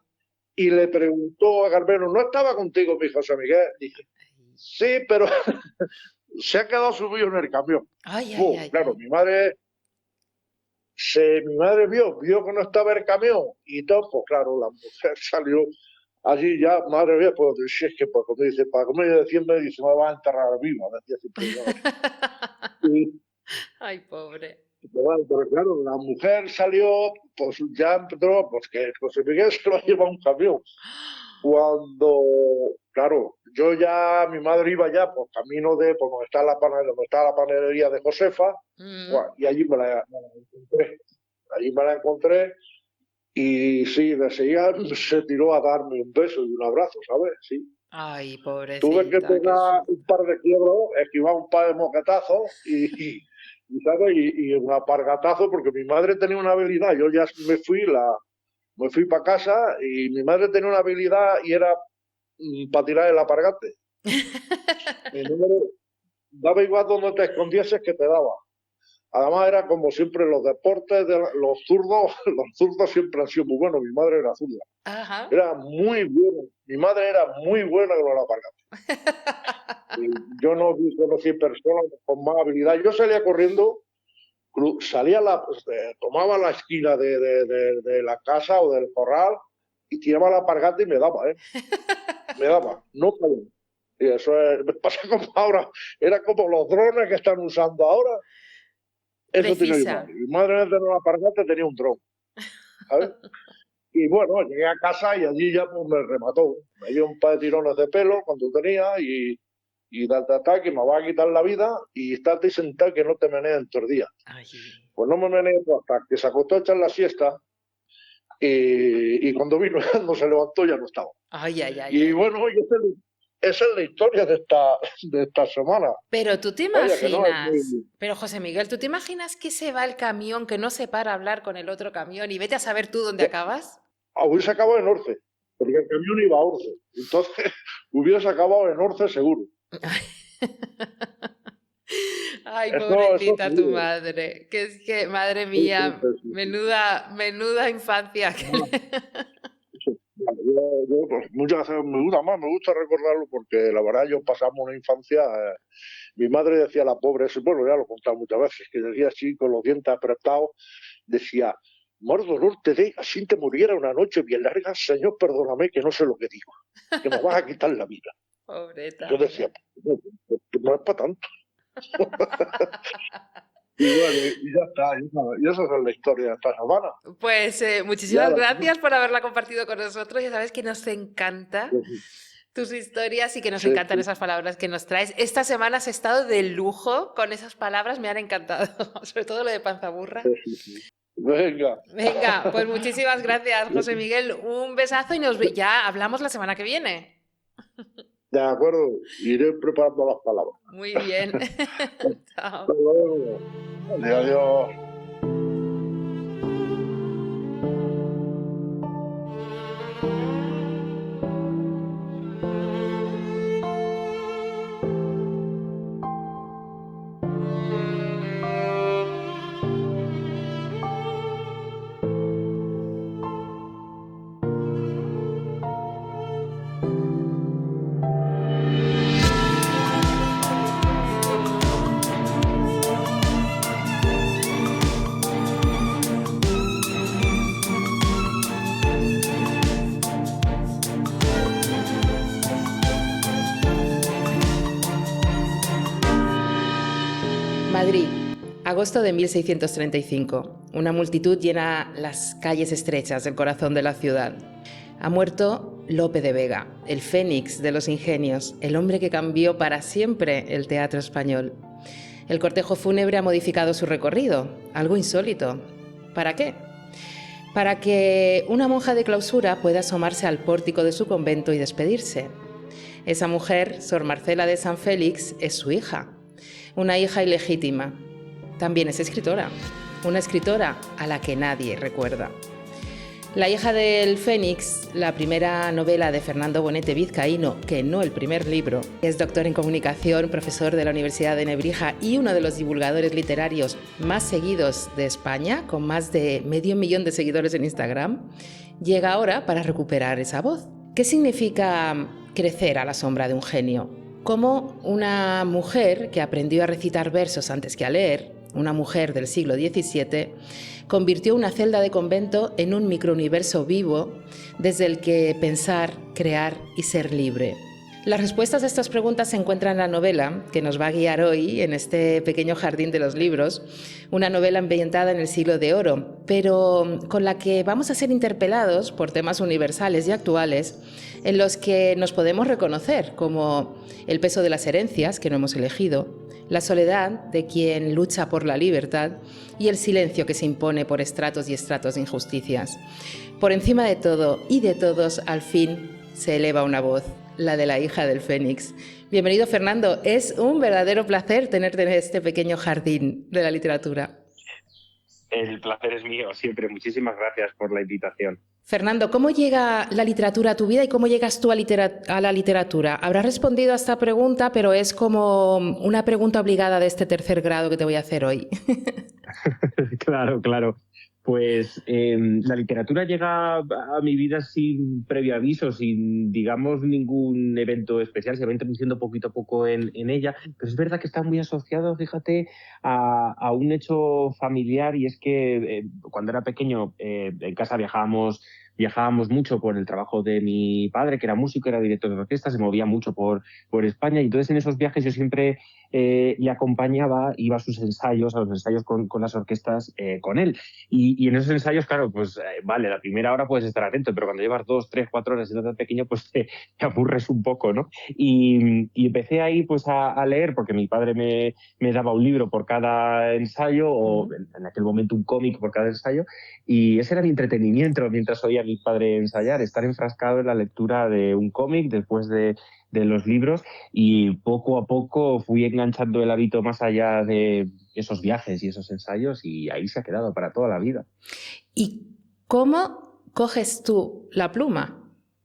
y le preguntó a Garbero, ¿no estaba contigo mi José Miguel? Dije, sí, pero se ha quedado subido en el camión. Ay, ay, ay, Claro, ay. mi madre vio que no estaba el camión, y todo, pues claro, la mujer salió allí ya, madre mía, pues si es que, pues, como dice, para comer de 100 me dice, me va a enterrar viva, decía siempre yo. Y, Ay, pobre. pero claro, la mujer salió, pues ya entró, pues que José Miguel se lo lleva un camión. Cuando, claro, mi madre iba ya por camino de, por donde está la panadería de Josefa, y allí me la encontré. Allí me la encontré y sí, de seguida se tiró a darme un beso y un abrazo, ¿sabes? Sí. Ay, Tuve que pobrecita, qué pegar su... un par de quiebros, esquivar un par de moquetazos ¿sabes? Y un apargatazo porque mi madre tenía una habilidad. Yo ya me fui para casa y mi madre tenía una habilidad y era para tirar el apargate. Mi número daba igual donde te escondieses que te daba. Además era como siempre los deportes de los zurdos siempre han sido muy buenos. Mi madre era zurda. Ajá. Era muy buena. Mi madre era muy buena con el apargate. Y yo no conocí personas con más habilidad. Yo salía corriendo, tomaba la esquina de la casa o del corral y tiraba la alpargata y me daba, me daba, no podía. Y eso me pasa como ahora, era como los drones que están usando ahora. Eso tenía mi Precisa. madre. Mi madre en vez de una alpargata tenía un dron, ¿sabes? Y bueno, llegué a casa y allí ya pues me remató. Me dio un par de tirones de pelo cuando tenía y que me va a quitar la vida y estate sentado que no te menees todo el día. Ay. Pues no me meneé hasta que se acostó a echar la siesta y cuando vino cuando se levantó ya no estaba. Ay, ay, ay, Y ay. bueno, oye, esa es la historia de esta semana. Pero tú te Vaya que no es imaginas, muy... pero José Miguel, ¿tú te imaginas que se va el camión, que no se para a hablar con el otro camión y vete a saber tú dónde acabas? Hubiese acabado en Orce, porque el camión iba a Orce. Entonces hubiese acabado en Orce seguro. Ay, Eso pobrecita tu seguro. madre, que es que, madre Sí, sí, mía, sí. menuda infancia. Pues, muchas veces me gusta recordarlo porque la verdad yo pasamos una infancia, mi madre decía la pobre, bueno ya lo he contado muchas veces, que decía así con los dientes apretados, decía, más dolor te dé, así te muriera una noche bien larga, Señor, perdóname que no sé lo que digo, que me vas a quitar la vida. Pobreta Yo decía, mía. no es para tanto. Y bueno, y ya está, y esa es la historia de esta semana. Pues Ya muchísimas gracias por haberla compartido con nosotros. Ya sabes que nos encanta tus historias y que nos sí, encantan sí, esas palabras que nos traes. Esta semana has estado de lujo con esas palabras, me han encantado, sobre todo lo de panzaburra. sí. Venga. Venga, pues muchísimas gracias, José Miguel. Un besazo y ya hablamos la semana que viene. De acuerdo, iré preparando las palabras. Muy bien. Chao. Hasta luego. Adiós. Madrid, agosto de 1635. Una multitud llena las calles estrechas del corazón de la ciudad. Ha muerto Lope de Vega, el fénix de los ingenios, el hombre que cambió para siempre el teatro español. El cortejo fúnebre ha modificado su recorrido, algo insólito. ¿Para qué? Para que una monja de clausura pueda asomarse al pórtico de su convento y despedirse. Esa mujer, Sor Marcela de San Félix, es su hija. Una hija ilegítima. También es escritora. Una escritora a la que nadie recuerda. La hija del Fénix, la primera novela de Fernando Bonete Vizcaíno, que no el primer libro, es doctor en comunicación, profesor de la Universidad de Nebrija y uno de los divulgadores literarios más seguidos de España, con más de 500.000 de seguidores en Instagram, llega ahora para recuperar esa voz. ¿Qué significa crecer a la sombra de un genio? Como una mujer que aprendió a recitar versos antes que a leer, una mujer del siglo XVII, convirtió una celda de convento en un microuniverso vivo desde el que pensar, crear y ser libre. Las respuestas a estas preguntas se encuentran en la novela que nos va a guiar hoy en este pequeño jardín de los libros, una novela ambientada en el siglo de oro, pero con la que vamos a ser interpelados por temas universales y actuales en los que nos podemos reconocer, como el peso de las herencias que no hemos elegido, la soledad de quien lucha por la libertad y el silencio que se impone por estratos y estratos de injusticias. Por encima de todo y de todos, al fin, se eleva una voz, la de la hija del Fénix. Bienvenido, Fernando. Es un verdadero placer tenerte en este pequeño jardín de la literatura. El placer es mío, siempre. Muchísimas gracias por la invitación. Fernando, ¿cómo llega la literatura a tu vida y cómo llegas tú a la literatura? Habrás respondido a esta pregunta, pero es como una pregunta obligada de este tercer grado que te voy a hacer hoy. Claro. Pues la literatura llega a mi vida sin previo aviso, sin, digamos, ningún evento especial. Se va introduciendo poquito a poco en ella. Pero es verdad que está muy asociado, fíjate, a un hecho familiar, y es que cuando era pequeño en casa viajábamos mucho por el trabajo de mi padre, que era músico, era director de orquesta, se movía mucho por España, y entonces en esos viajes yo siempre le acompañaba, iba a sus ensayos, con las orquestas con él. Y en esos ensayos, claro, pues vale, la primera hora puedes estar atento, pero cuando llevas 2, 3, 4 horas siendo tan pequeño, pues te aburres un poco, ¿no? Y empecé ahí pues a leer, porque mi padre me daba un libro por cada ensayo, o en aquel momento un cómic por cada ensayo, y ese era mi entretenimiento mientras oía a mi padre ensayar, estar enfrascado en la lectura de un cómic después de los libros, y poco a poco fui enganchando el hábito más allá de esos viajes y esos ensayos, y ahí se ha quedado para toda la vida. ¿Y cómo coges tú la pluma?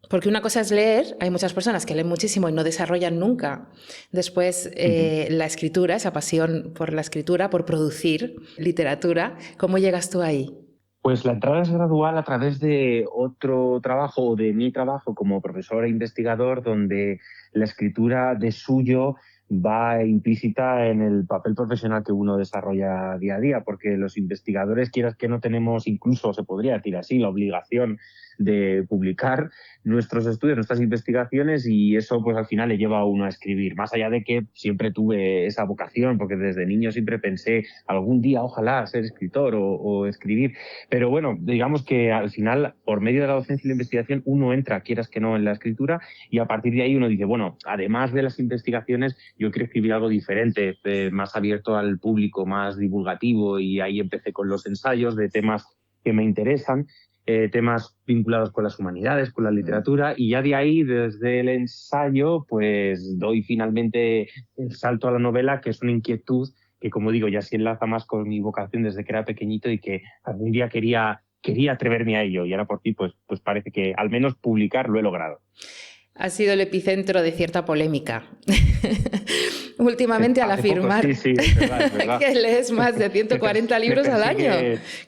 Porque una cosa es leer, hay muchas personas que leen muchísimo y no desarrollan nunca. Después, la escritura, esa pasión por la escritura, por producir literatura, ¿cómo llegas tú ahí? Pues la entrada es gradual a través de otro trabajo, o de mi trabajo como profesor e investigador, donde la escritura de suyo va implícita en el papel profesional que uno desarrolla día a día, porque los investigadores, quieras que no, tenemos, incluso se podría decir así, la obligación de publicar nuestros estudios, nuestras investigaciones, y eso pues al final le lleva a uno a escribir, más allá de que siempre tuve esa vocación, porque desde niño siempre pensé algún día ojalá ser escritor o escribir, pero bueno, digamos que al final por medio de la docencia y la investigación uno entra, quieras que no, en la escritura, y a partir de ahí uno dice, bueno, además de las investigaciones yo quiero escribir algo diferente, más abierto al público, más divulgativo, y ahí empecé con los ensayos de temas que me interesan. temas vinculados con las humanidades, con la literatura, y ya de ahí, desde el ensayo, pues doy finalmente el salto a la novela, que es una inquietud que, como digo, ya se enlaza más con mi vocación desde que era pequeñito y que algún día quería atreverme a ello, y ahora por ti pues parece que al menos publicar lo he logrado. Ha sido el epicentro de cierta polémica últimamente al afirmar Sí, es verdad. que lees más de 140 libros al año,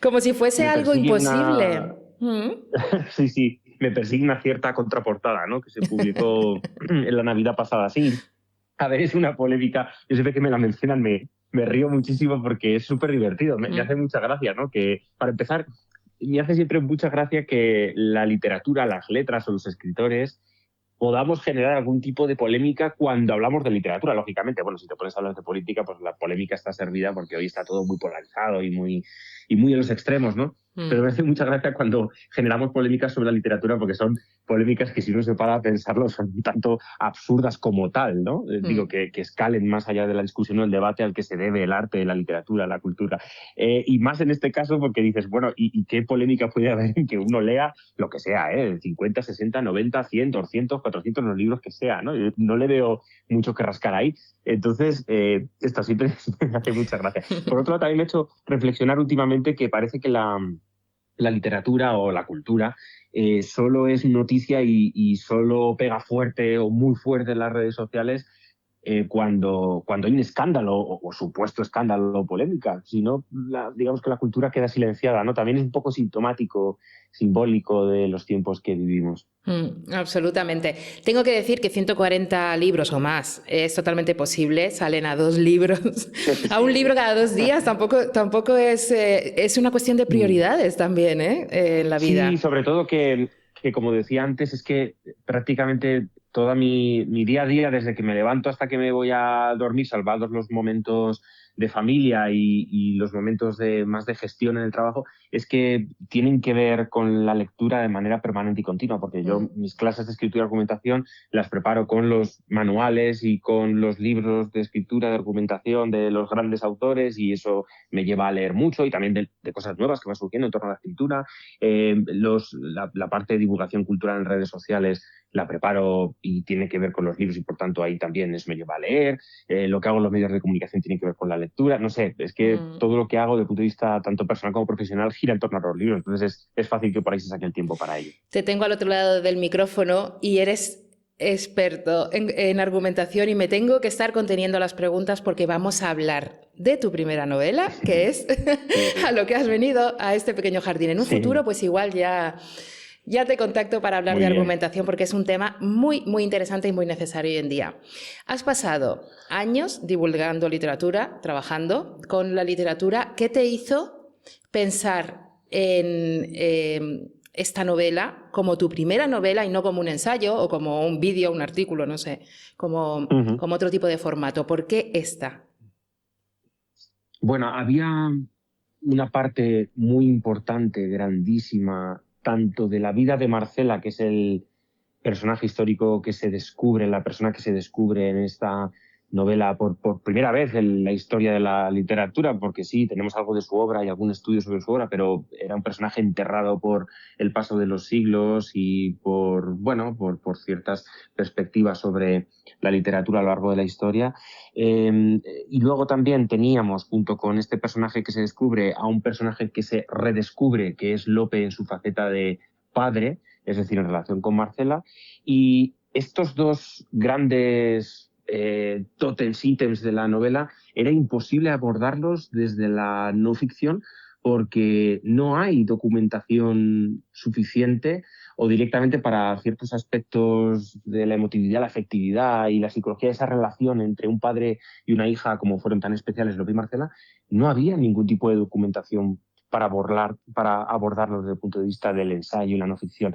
como si fuese algo imposible. Sí, me persigue una cierta contraportada, ¿no?, que se publicó en la Navidad pasada. Sí, a ver, es una polémica. Yo siempre que me la mencionan me río muchísimo porque es súper divertido. Me hace mucha gracia, ¿no? Que, para empezar, me hace siempre mucha gracia que la literatura, las letras o los escritores podamos generar algún tipo de polémica cuando hablamos de literatura, lógicamente. Bueno, si te pones a hablar de política, pues la polémica está servida porque hoy está todo muy polarizado y muy en los extremos, ¿no? Pero me hace mucha gracia cuando generamos polémicas sobre la literatura, porque son polémicas que, si uno se para a pensarlo, son un tanto absurdas como tal, ¿no? Digo, que escalen más allá de la discusión o el debate al que se debe el arte, la literatura, la cultura. Y más en este caso porque dices, bueno, ¿y qué polémica puede haber en que uno lea lo que sea, 50, 60, 90, 100, 200, 400, los libros que sea, ¿no? Yo no le veo mucho que rascar ahí. Entonces, esto siempre me hace mucha gracia. Por otro lado, también me ha hecho reflexionar últimamente que parece que la literatura o la cultura solo es noticia y solo pega fuerte o muy fuerte en las redes sociales cuando hay un escándalo o supuesto escándalo o polémica. Si no, digamos que la cultura queda silenciada, ¿no? También es un poco sintomático, simbólico de los tiempos que vivimos. Absolutamente. Tengo que decir que 140 libros o más es totalmente posible. Salen a 2 libros, a un libro cada 2 días. Tampoco es una cuestión de prioridades también, en la vida. Sí, sobre todo que como decía antes, es que prácticamente todo mi día a día, desde que me levanto hasta que me voy a dormir, salvados los momentos de familia y los momentos más de gestión en el trabajo, es que tienen que ver con la lectura de manera permanente y continua, porque yo mis clases de escritura y argumentación las preparo con los manuales y con los libros de escritura, de argumentación de los grandes autores, y eso me lleva a leer mucho y también de cosas nuevas que van surgiendo en torno a la escritura. La parte de divulgación cultural en redes sociales la preparo y tiene que ver con los libros, y por tanto ahí también me lleva a leer. Lo que hago en los medios de comunicación tiene que ver con la lectura. No sé, es que todo lo que hago desde el punto de vista tanto personal como profesional gira en torno a los libros. Entonces es fácil que por ahí se saque el tiempo para ello. Te tengo al otro lado del micrófono y eres experto en argumentación, y me tengo que estar conteniendo las preguntas porque vamos a hablar de tu primera novela, que es a lo que has venido a este pequeño jardín. En un futuro, pues igual ya te contacto para hablar de argumentación, porque es un tema muy, muy interesante y muy necesario hoy en día. Has pasado años divulgando literatura, trabajando con la literatura. ¿Qué te hizo pensar en esta novela como tu primera novela y no como un ensayo o como un vídeo, un artículo, no sé, como otro tipo de formato? ¿Por qué esta? Bueno, había una parte muy importante, grandísima, tanto de la vida de Marcela, que es el personaje histórico que se descubre, la persona que se descubre en esta novela por primera vez en la historia de la literatura, porque sí, tenemos algo de su obra y algún estudio sobre su obra, pero era un personaje enterrado por el paso de los siglos y por ciertas perspectivas sobre la literatura a lo largo de la historia. Y luego también teníamos, junto con este personaje que se descubre, a un personaje que se redescubre, que es Lope en su faceta de padre, es decir, en relación con Marcela. Y estos dos grandes totems ítems de la novela era imposible abordarlos desde la no ficción, porque no hay documentación suficiente o directamente para ciertos aspectos de la emotividad, la afectividad y la psicología de esa relación entre un padre y una hija, como fueron tan especiales Lope y Marcela. No había ningún tipo de documentación para abordarlo desde el punto de vista del ensayo y la no ficción.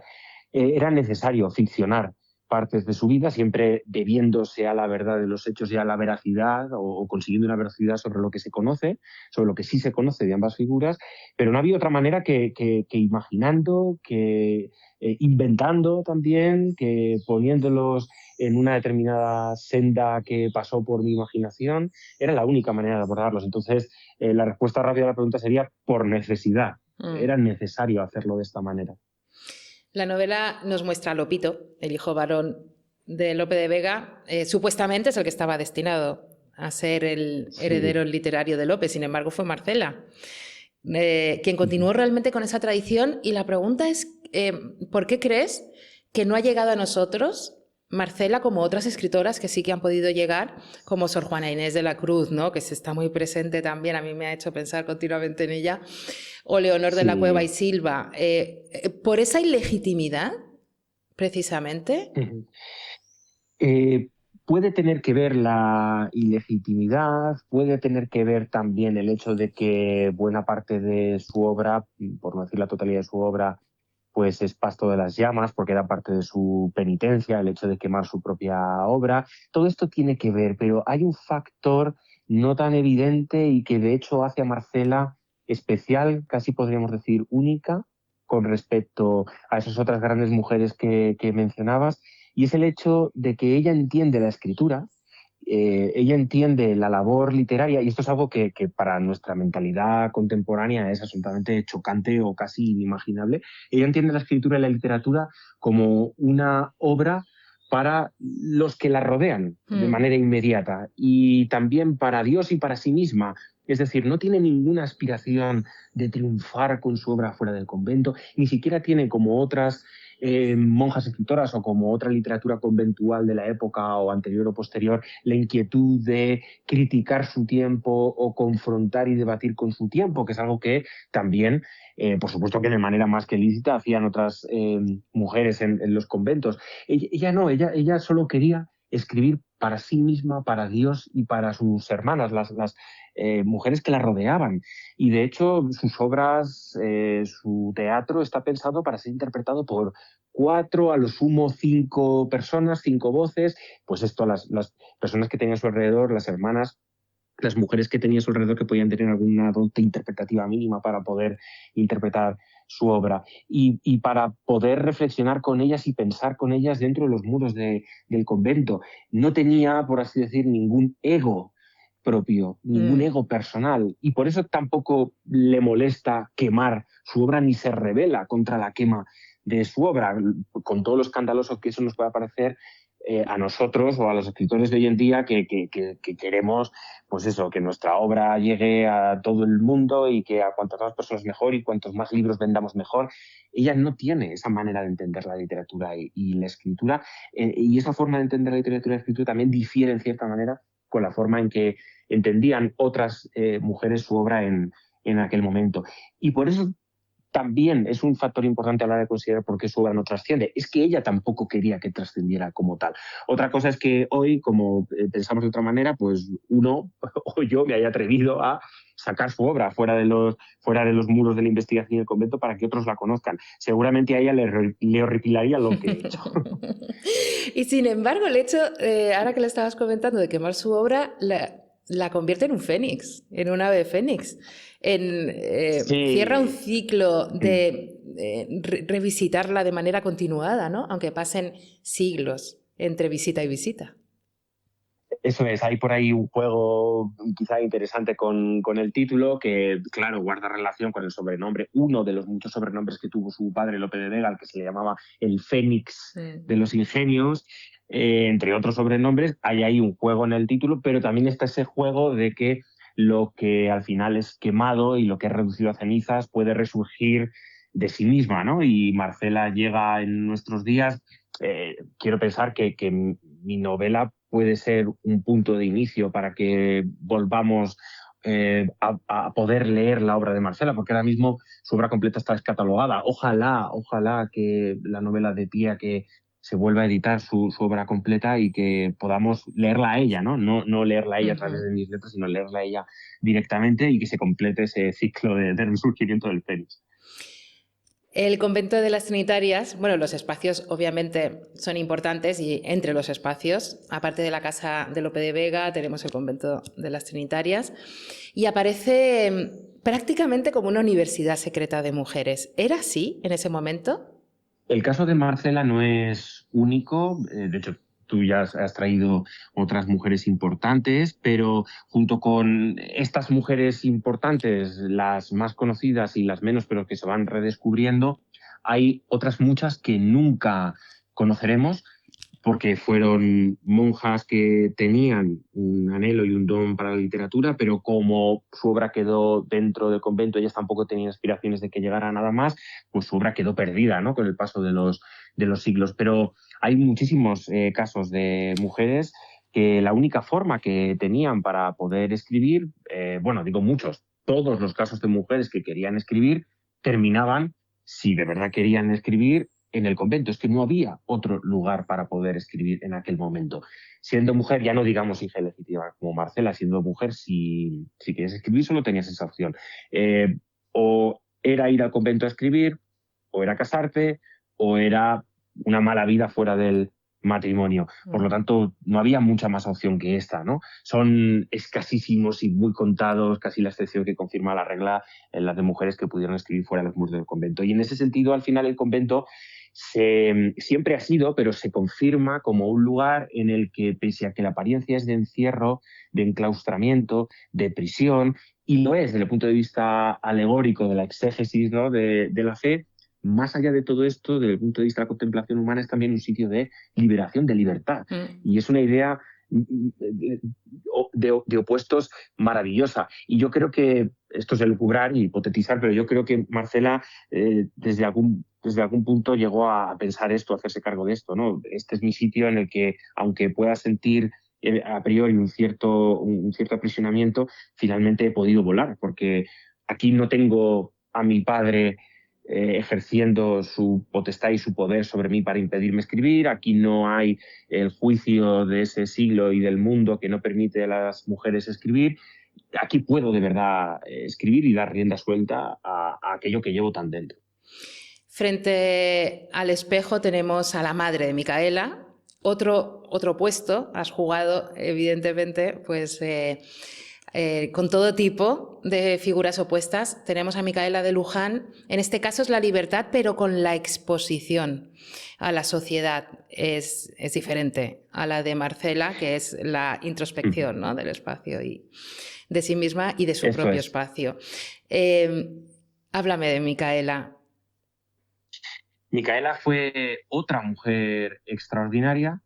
Era necesario ficcionar partes de su vida, siempre debiéndose a la verdad de los hechos y a la veracidad, o consiguiendo una veracidad sobre lo que se conoce, sobre lo que sí se conoce de ambas figuras, pero no había otra manera que imaginando, que inventando también, que poniéndolos en una determinada senda que pasó por mi imaginación. Era la única manera de abordarlos. Entonces, la respuesta rápida a la pregunta sería por necesidad. era necesario hacerlo de esta manera. La novela nos muestra a Lopito, el hijo varón de Lope de Vega. Supuestamente es el que estaba destinado a ser el heredero literario de Lope, sin embargo fue Marcela quien continuó realmente con esa tradición. Y la pregunta es, ¿por qué crees que no ha llegado a nosotros Marcela como otras escritoras que sí que han podido llegar, como Sor Juana Inés de la Cruz, ¿no? Que se está muy presente también, a mí me ha hecho pensar continuamente en ella, o Leonor de la Cueva y Silva? ¿Por esa ilegitimidad, precisamente? Puede tener que ver la ilegitimidad, puede tener que ver también el hecho de que buena parte de su obra, por no decir la totalidad de su obra, pues es pasto de las llamas, porque era parte de su penitencia, el hecho de quemar su propia obra. Todo esto tiene que ver, pero hay un factor no tan evidente y que de hecho hace a Marcela especial, casi podríamos decir única, con respecto a esas otras grandes mujeres que mencionabas, y es el hecho de que ella entiende la escritura, ella entiende la labor literaria, y esto es algo que para nuestra mentalidad contemporánea es absolutamente chocante o casi inimaginable. Ella entiende la escritura y la literatura como una obra para los que la rodean de manera inmediata, y también para Dios y para sí misma. Es decir, no tiene ninguna aspiración de triunfar con su obra fuera del convento, ni siquiera tiene, como otras monjas escritoras o como otra literatura conventual de la época o anterior o posterior, la inquietud de criticar su tiempo o confrontar y debatir con su tiempo, que es algo que también, por supuesto que de manera más que lícita, hacían otras mujeres en los conventos. Ella no, ella solo quería escribir para sí misma, para Dios y para sus hermanas, las mujeres que la rodeaban. Y de hecho, sus obras, su teatro está pensado para ser interpretado por 4, a lo sumo 5 personas, 5 voces. Pues esto, las personas que tenía a su alrededor, las hermanas, las mujeres que tenía a su alrededor, que podían tener alguna dote interpretativa mínima para poder interpretar su obra, y para poder reflexionar con ellas y pensar con ellas dentro de los muros del convento. No tenía, por así decir, ningún ego propio, ningún ego personal, y por eso tampoco le molesta quemar su obra ni se rebela contra la quema de su obra, con todo lo escandaloso que eso nos pueda parecer a nosotros o a los escritores de hoy en día que queremos, pues eso, que nuestra obra llegue a todo el mundo y que a cuantas más personas mejor y cuantos más libros vendamos mejor. Ella no tiene esa manera de entender la literatura y la escritura, y esa forma de entender la literatura y la escritura también difiere en cierta manera con la forma en que entendían otras mujeres su obra en aquel momento. Y por eso también es un factor importante a la hora de considerar por qué su obra no trasciende. Es que ella tampoco quería que trascendiera como tal. Otra cosa es que hoy, como pensamos de otra manera, pues uno o yo me haya atrevido a sacar su obra fuera de los muros de la investigación y del convento para que otros la conozcan. Seguramente a ella le horripilaría lo que he hecho. Y sin embargo, el hecho, ahora que le estabas comentando, de quemar su obra, la convierte en un fénix, en un ave fénix. Cierra un ciclo de revisitarla de manera continuada, ¿no? Aunque pasen siglos entre visita y visita. Eso es, hay por ahí un juego quizá interesante con el título que, claro, guarda relación con el sobrenombre, uno de los muchos sobrenombres que tuvo su padre Lope de Vega, al que se le llamaba el Fénix de los Ingenios, entre otros sobrenombres. Hay ahí un juego en el título, pero también está ese juego de que lo que al final es quemado y lo que es reducido a cenizas puede resurgir de sí misma, ¿no? Y Marcela llega en nuestros días. Quiero pensar que mi novela puede ser un punto de inicio para que volvamos a poder leer la obra de Marcela, porque ahora mismo su obra completa está descatalogada. Ojalá que la novela dé pie a que se vuelva a editar su obra completa y que podamos leerla a ella, ¿no? No leerla a ella a través de mis letras, sino leerla a ella directamente, y que se complete ese ciclo de resurgimiento del Fénix. El convento de las Trinitarias, bueno, los espacios obviamente son importantes, y entre los espacios, aparte de la casa de Lope de Vega, tenemos el convento de las Trinitarias, y aparece prácticamente como una universidad secreta de mujeres. ¿Era así en ese momento? El caso de Marcela no es único, de hecho tú ya has traído otras mujeres importantes, pero junto con estas mujeres importantes, las más conocidas y las menos, pero que se van redescubriendo, hay otras muchas que nunca conoceremos porque fueron monjas que tenían un anhelo y un don para la literatura, pero como su obra quedó dentro del convento, ellas tampoco tenían aspiraciones de que llegara a nada más, pues su obra quedó perdida, ¿no?, con el paso de los siglos. Pero hay muchísimos casos de mujeres que la única forma que tenían para poder escribir, bueno, digo muchos, todos los casos de mujeres que querían escribir terminaban, si de verdad querían escribir, en el convento. Es que no había otro lugar para poder escribir en aquel momento. Siendo mujer, ya no digamos hija legítima como Marcela, siendo mujer, si querías escribir solo tenías esa opción. O era ir al convento a escribir, o era casarte, o era una mala vida fuera del matrimonio. Por lo tanto, no había mucha más opción que esta, ¿no? Son escasísimos y muy contados, casi la excepción que confirma la regla, en las de mujeres que pudieron escribir fuera de los muros del convento. Y en ese sentido, al final, el convento siempre ha sido, pero se confirma como un lugar en el que, pese a que la apariencia es de encierro, de enclaustramiento, de prisión, y lo es desde el punto de vista alegórico de la exégesis, ¿no?, de la fe, más allá de todo esto, desde el punto de vista de la contemplación humana, es también un sitio de liberación, de libertad. Y es una idea de opuestos maravillosa. Y yo creo que, esto es elucubrar y hipotetizar, pero yo creo que Marcela desde algún punto llegó a pensar esto, a hacerse cargo de esto, ¿no? Este es mi sitio en el que, aunque pueda sentir a priori un cierto aprisionamiento, finalmente he podido volar, porque aquí no tengo a mi padre ejerciendo su potestad y su poder sobre mí para impedirme escribir. Aquí no hay el juicio de ese siglo y del mundo que no permite a las mujeres escribir. Aquí puedo de verdad escribir y dar rienda suelta a aquello que llevo tan dentro. Frente al espejo tenemos a la madre de Micaela. Otro puesto, has jugado evidentemente pues con todo tipo de figuras opuestas. Tenemos a Micaela de Luján. En este caso es la libertad, pero con la exposición a la sociedad. Es diferente a la de Marcela, que es la introspección, ¿no?, del espacio y de sí misma y de su propio espacio. Háblame de Micaela. Micaela fue otra mujer extraordinaria.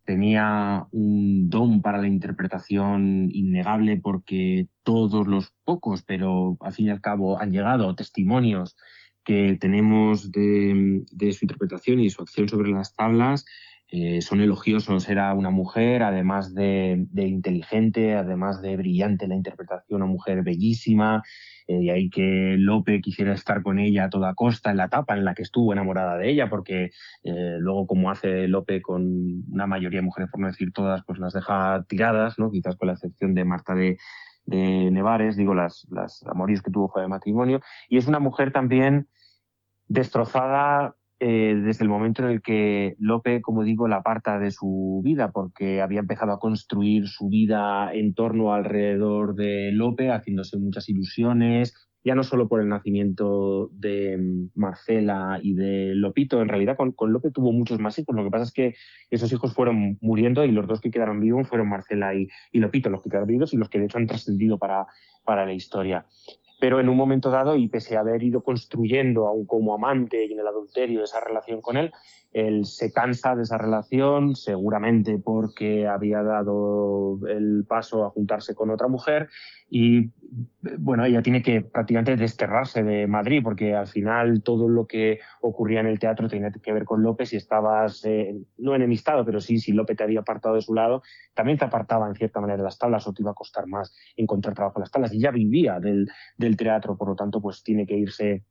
Tenía un don para la interpretación innegable, porque todos los pocos, pero al fin y al cabo han llegado testimonios que tenemos de su interpretación y su acción sobre las tablas son elogiosos. Era una mujer, además de inteligente, además de brillante en la interpretación, una mujer bellísima. Y ahí que Lope quisiera estar con ella a toda costa en la etapa en la que estuvo enamorada de ella, porque luego, como hace Lope con una mayoría de mujeres, por no decir todas, pues las deja tiradas, ¿no?, quizás con la excepción de Marta de Nevares, digo, las amoríos que tuvo fuera de matrimonio. Y es una mujer también destrozada desde el momento en el que Lope, como digo, la aparta de su vida, porque había empezado a construir su vida en torno alrededor de Lope, haciéndose muchas ilusiones, ya no solo por el nacimiento de Marcela y de Lopito. En realidad con Lope tuvo muchos más hijos. Lo que pasa es que esos hijos fueron muriendo y los dos que quedaron vivos fueron Marcela y Lopito, los que quedaron vivos y los que de hecho han trascendido para la historia. Pero en un momento dado, y pese a haber ido construyendo aún como amante y en el adulterio esa relación con él se cansa de esa relación, seguramente porque había dado el paso a juntarse con otra mujer, y bueno, ella tiene que prácticamente desterrarse de Madrid, porque al final todo lo que ocurría en el teatro tenía que ver con Lope. Si estabas no enemistado, pero sí, si Lope te había apartado de su lado, también te apartaba en cierta manera de las tablas, o te iba a costar más encontrar trabajo en las tablas, y ya vivía del teatro. Por lo tanto, pues tiene que irse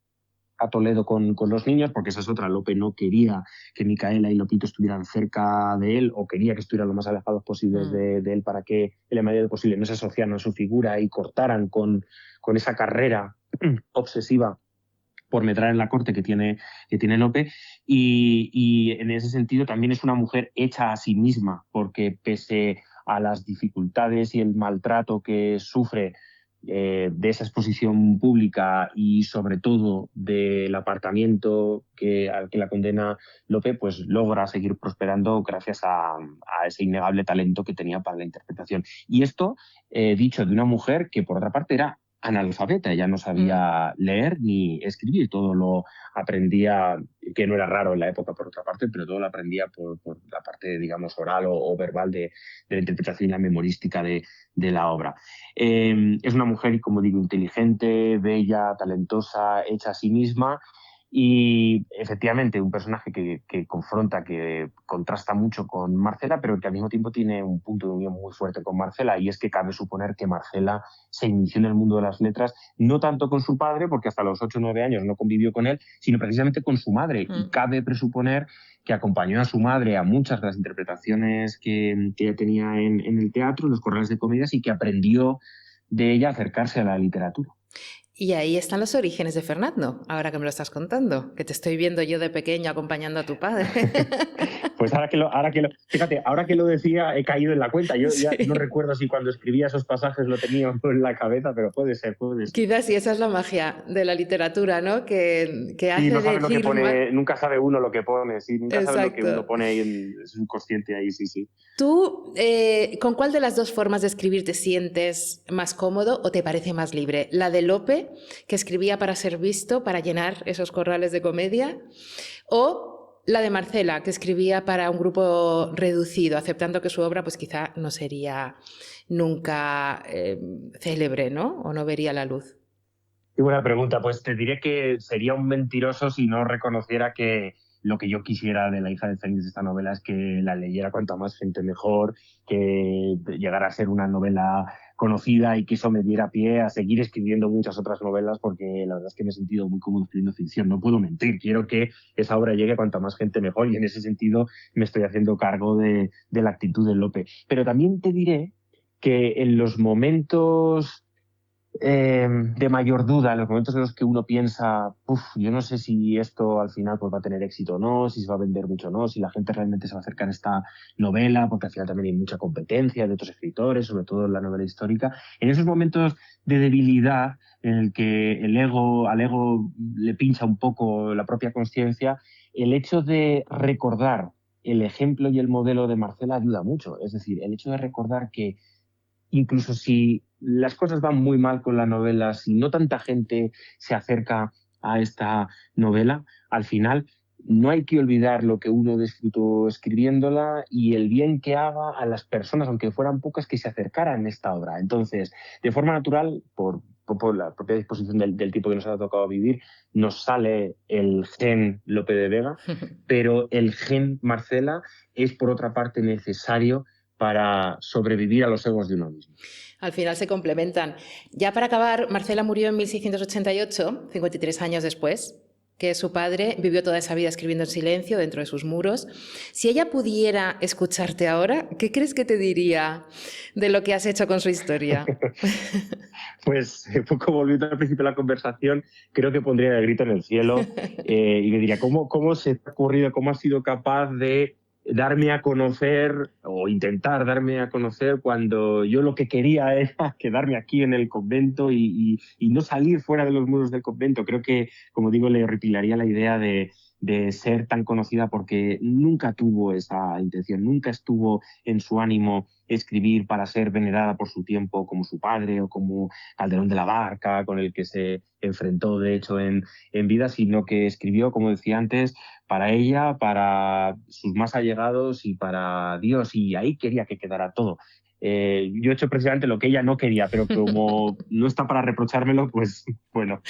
a Toledo con los niños, porque esa es otra. Lope no quería que Micaela y Lopito estuvieran cerca de él, o quería que estuvieran lo más alejados posibles de él, para que en la medida de posible no se asociaran a su figura y cortaran con esa carrera obsesiva por medrar en la corte que tiene Lope. Y en ese sentido también es una mujer hecha a sí misma, porque pese a las dificultades y el maltrato que sufre de esa exposición pública y sobre todo del apartamiento al que la condena Lope, pues logra seguir prosperando gracias a ese innegable talento que tenía para la interpretación. Y esto dicho de una mujer que por otra parte era analfabeta, ella no sabía leer ni escribir, todo lo aprendía, que no era raro en la época por otra parte, pero todo lo aprendía por la parte, digamos, oral o verbal de la interpretación y la memorística de la obra. Es una mujer, como digo, inteligente, bella, talentosa, hecha a sí misma, y efectivamente un personaje que confronta, que contrasta mucho con Marcela, pero que al mismo tiempo tiene un punto de unión muy fuerte con Marcela, y es que cabe suponer que Marcela se inició en el mundo de las letras no tanto con su padre, porque hasta los 8 o 9 años no convivió con él, sino precisamente con su madre. Y cabe presuponer que acompañó a su madre a muchas de las interpretaciones que ella tenía en el teatro, en los corrales de comedias, y que aprendió de ella a acercarse a la literatura. Y ahí están los orígenes de Fernando, ahora que me lo estás contando, que te estoy viendo yo de pequeño acompañando a tu padre. Pues fíjate, ahora que lo decía, he caído en la cuenta. Yo ya no recuerdo si cuando escribía esos pasajes lo tenía en la cabeza, pero puede ser. Quizás sí, esa es la magia de la literatura, ¿no? Que hace no sabe decir... lo que pone, nunca sabe uno lo que pone, sí, nunca Exacto. sabe lo que uno pone ahí en su consciente ahí, sí. ¿Tú con cuál de las dos formas de escribir te sientes más cómodo o te parece más libre? ¿La de Lope, que escribía para ser visto, para llenar esos corrales de comedia? ¿O la de Marcela, que escribía para un grupo reducido, aceptando que su obra pues quizá no sería nunca célebre, ¿no? O no vería la luz? Qué buena pregunta. Pues te diré que sería un mentiroso si no reconociera que lo que yo quisiera de La hija del Fénix de esta novela es que la leyera cuanta más gente mejor, que llegara a ser una novela conocida y que eso me diera pie a seguir escribiendo muchas otras novelas, porque la verdad es que me he sentido muy cómodo escribiendo ficción. No puedo mentir, quiero que esa obra llegue a cuanta más gente mejor, y en ese sentido me estoy haciendo cargo de la actitud de Lope. Pero también te diré que en los momentos de mayor duda, en los momentos en los que uno piensa, yo no sé si esto al final pues, va a tener éxito o no, si se va a vender mucho o no, si la gente realmente se va a acercar a esta novela, porque al final también hay mucha competencia de otros escritores, sobre todo en la novela histórica. En esos momentos de debilidad en el que al ego le pincha un poco la propia conciencia, el hecho de recordar el ejemplo y el modelo de Marcela ayuda mucho. Es decir, el hecho de recordar que incluso si las cosas van muy mal con la novela, si no tanta gente se acerca a esta novela, al final no hay que olvidar lo que uno disfrutó escribiéndola y el bien que haga a las personas, aunque fueran pocas, que se acercaran a esta obra. Entonces, de forma natural, por la propia disposición del tipo que nos ha tocado vivir, nos sale el gen Lope de Vega, pero el gen Marcela es, por otra parte, necesario para sobrevivir a los egos de uno mismo. Al final se complementan. Ya para acabar, Marcela murió en 1688, 53 años después, que su padre vivió toda esa vida escribiendo en silencio dentro de sus muros. Si ella pudiera escucharte ahora, ¿qué crees que te diría de lo que has hecho con su historia? Pues un poco volviendo al principio de la conversación, creo que pondría el grito en el cielo y le diría, ¿cómo se te ha ocurrido, cómo has sido capaz de darme a conocer o intentar darme a conocer cuando yo lo que quería era quedarme aquí en el convento y no salir fuera de los muros del convento? Creo que, como digo, le horripilaría la idea de ser tan conocida, porque nunca tuvo esa intención, nunca estuvo en su ánimo escribir para ser venerada por su tiempo como su padre o como Calderón de la Barca, con el que se enfrentó de hecho en vida, sino que escribió, como decía antes, para ella, para sus más allegados y para Dios, y ahí quería que quedara todo. Yo he hecho precisamente lo que ella no quería, pero como no está para reprochármelo, pues bueno,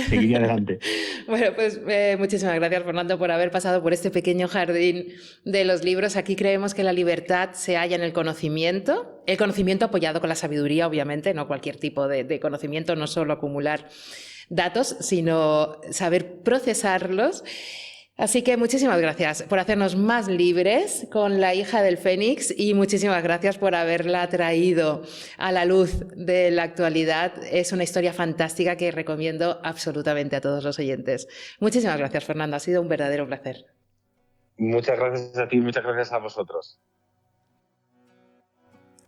seguiría adelante. Bueno, pues muchísimas gracias, Fernando, por haber pasado por este pequeño jardín de los libros. Aquí creemos que la libertad se halla en el conocimiento apoyado con la sabiduría, obviamente, no cualquier tipo de conocimiento, no solo acumular datos, sino saber procesarlos. Así que muchísimas gracias por hacernos más libres con La hija del Fénix, y muchísimas gracias por haberla traído a la luz de la actualidad. Es una historia fantástica que recomiendo absolutamente a todos los oyentes. Muchísimas gracias, Fernando. Ha sido un verdadero placer. Muchas gracias a ti, muchas gracias a vosotros.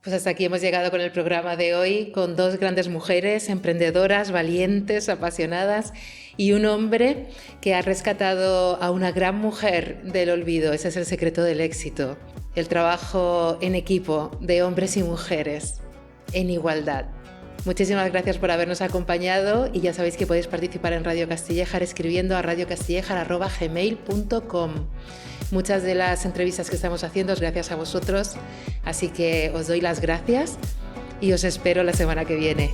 Pues hasta aquí hemos llegado con el programa de hoy, con dos grandes mujeres, emprendedoras, valientes, apasionadas, y un hombre que ha rescatado a una gran mujer del olvido. Ese es el secreto del éxito, el trabajo en equipo de hombres y mujeres en igualdad. Muchísimas gracias por habernos acompañado y ya sabéis que podéis participar en Radio Castillejar escribiendo a radiocastillejar@gmail.com. Muchas de las entrevistas que estamos haciendo es gracias a vosotros, así que os doy las gracias y os espero la semana que viene.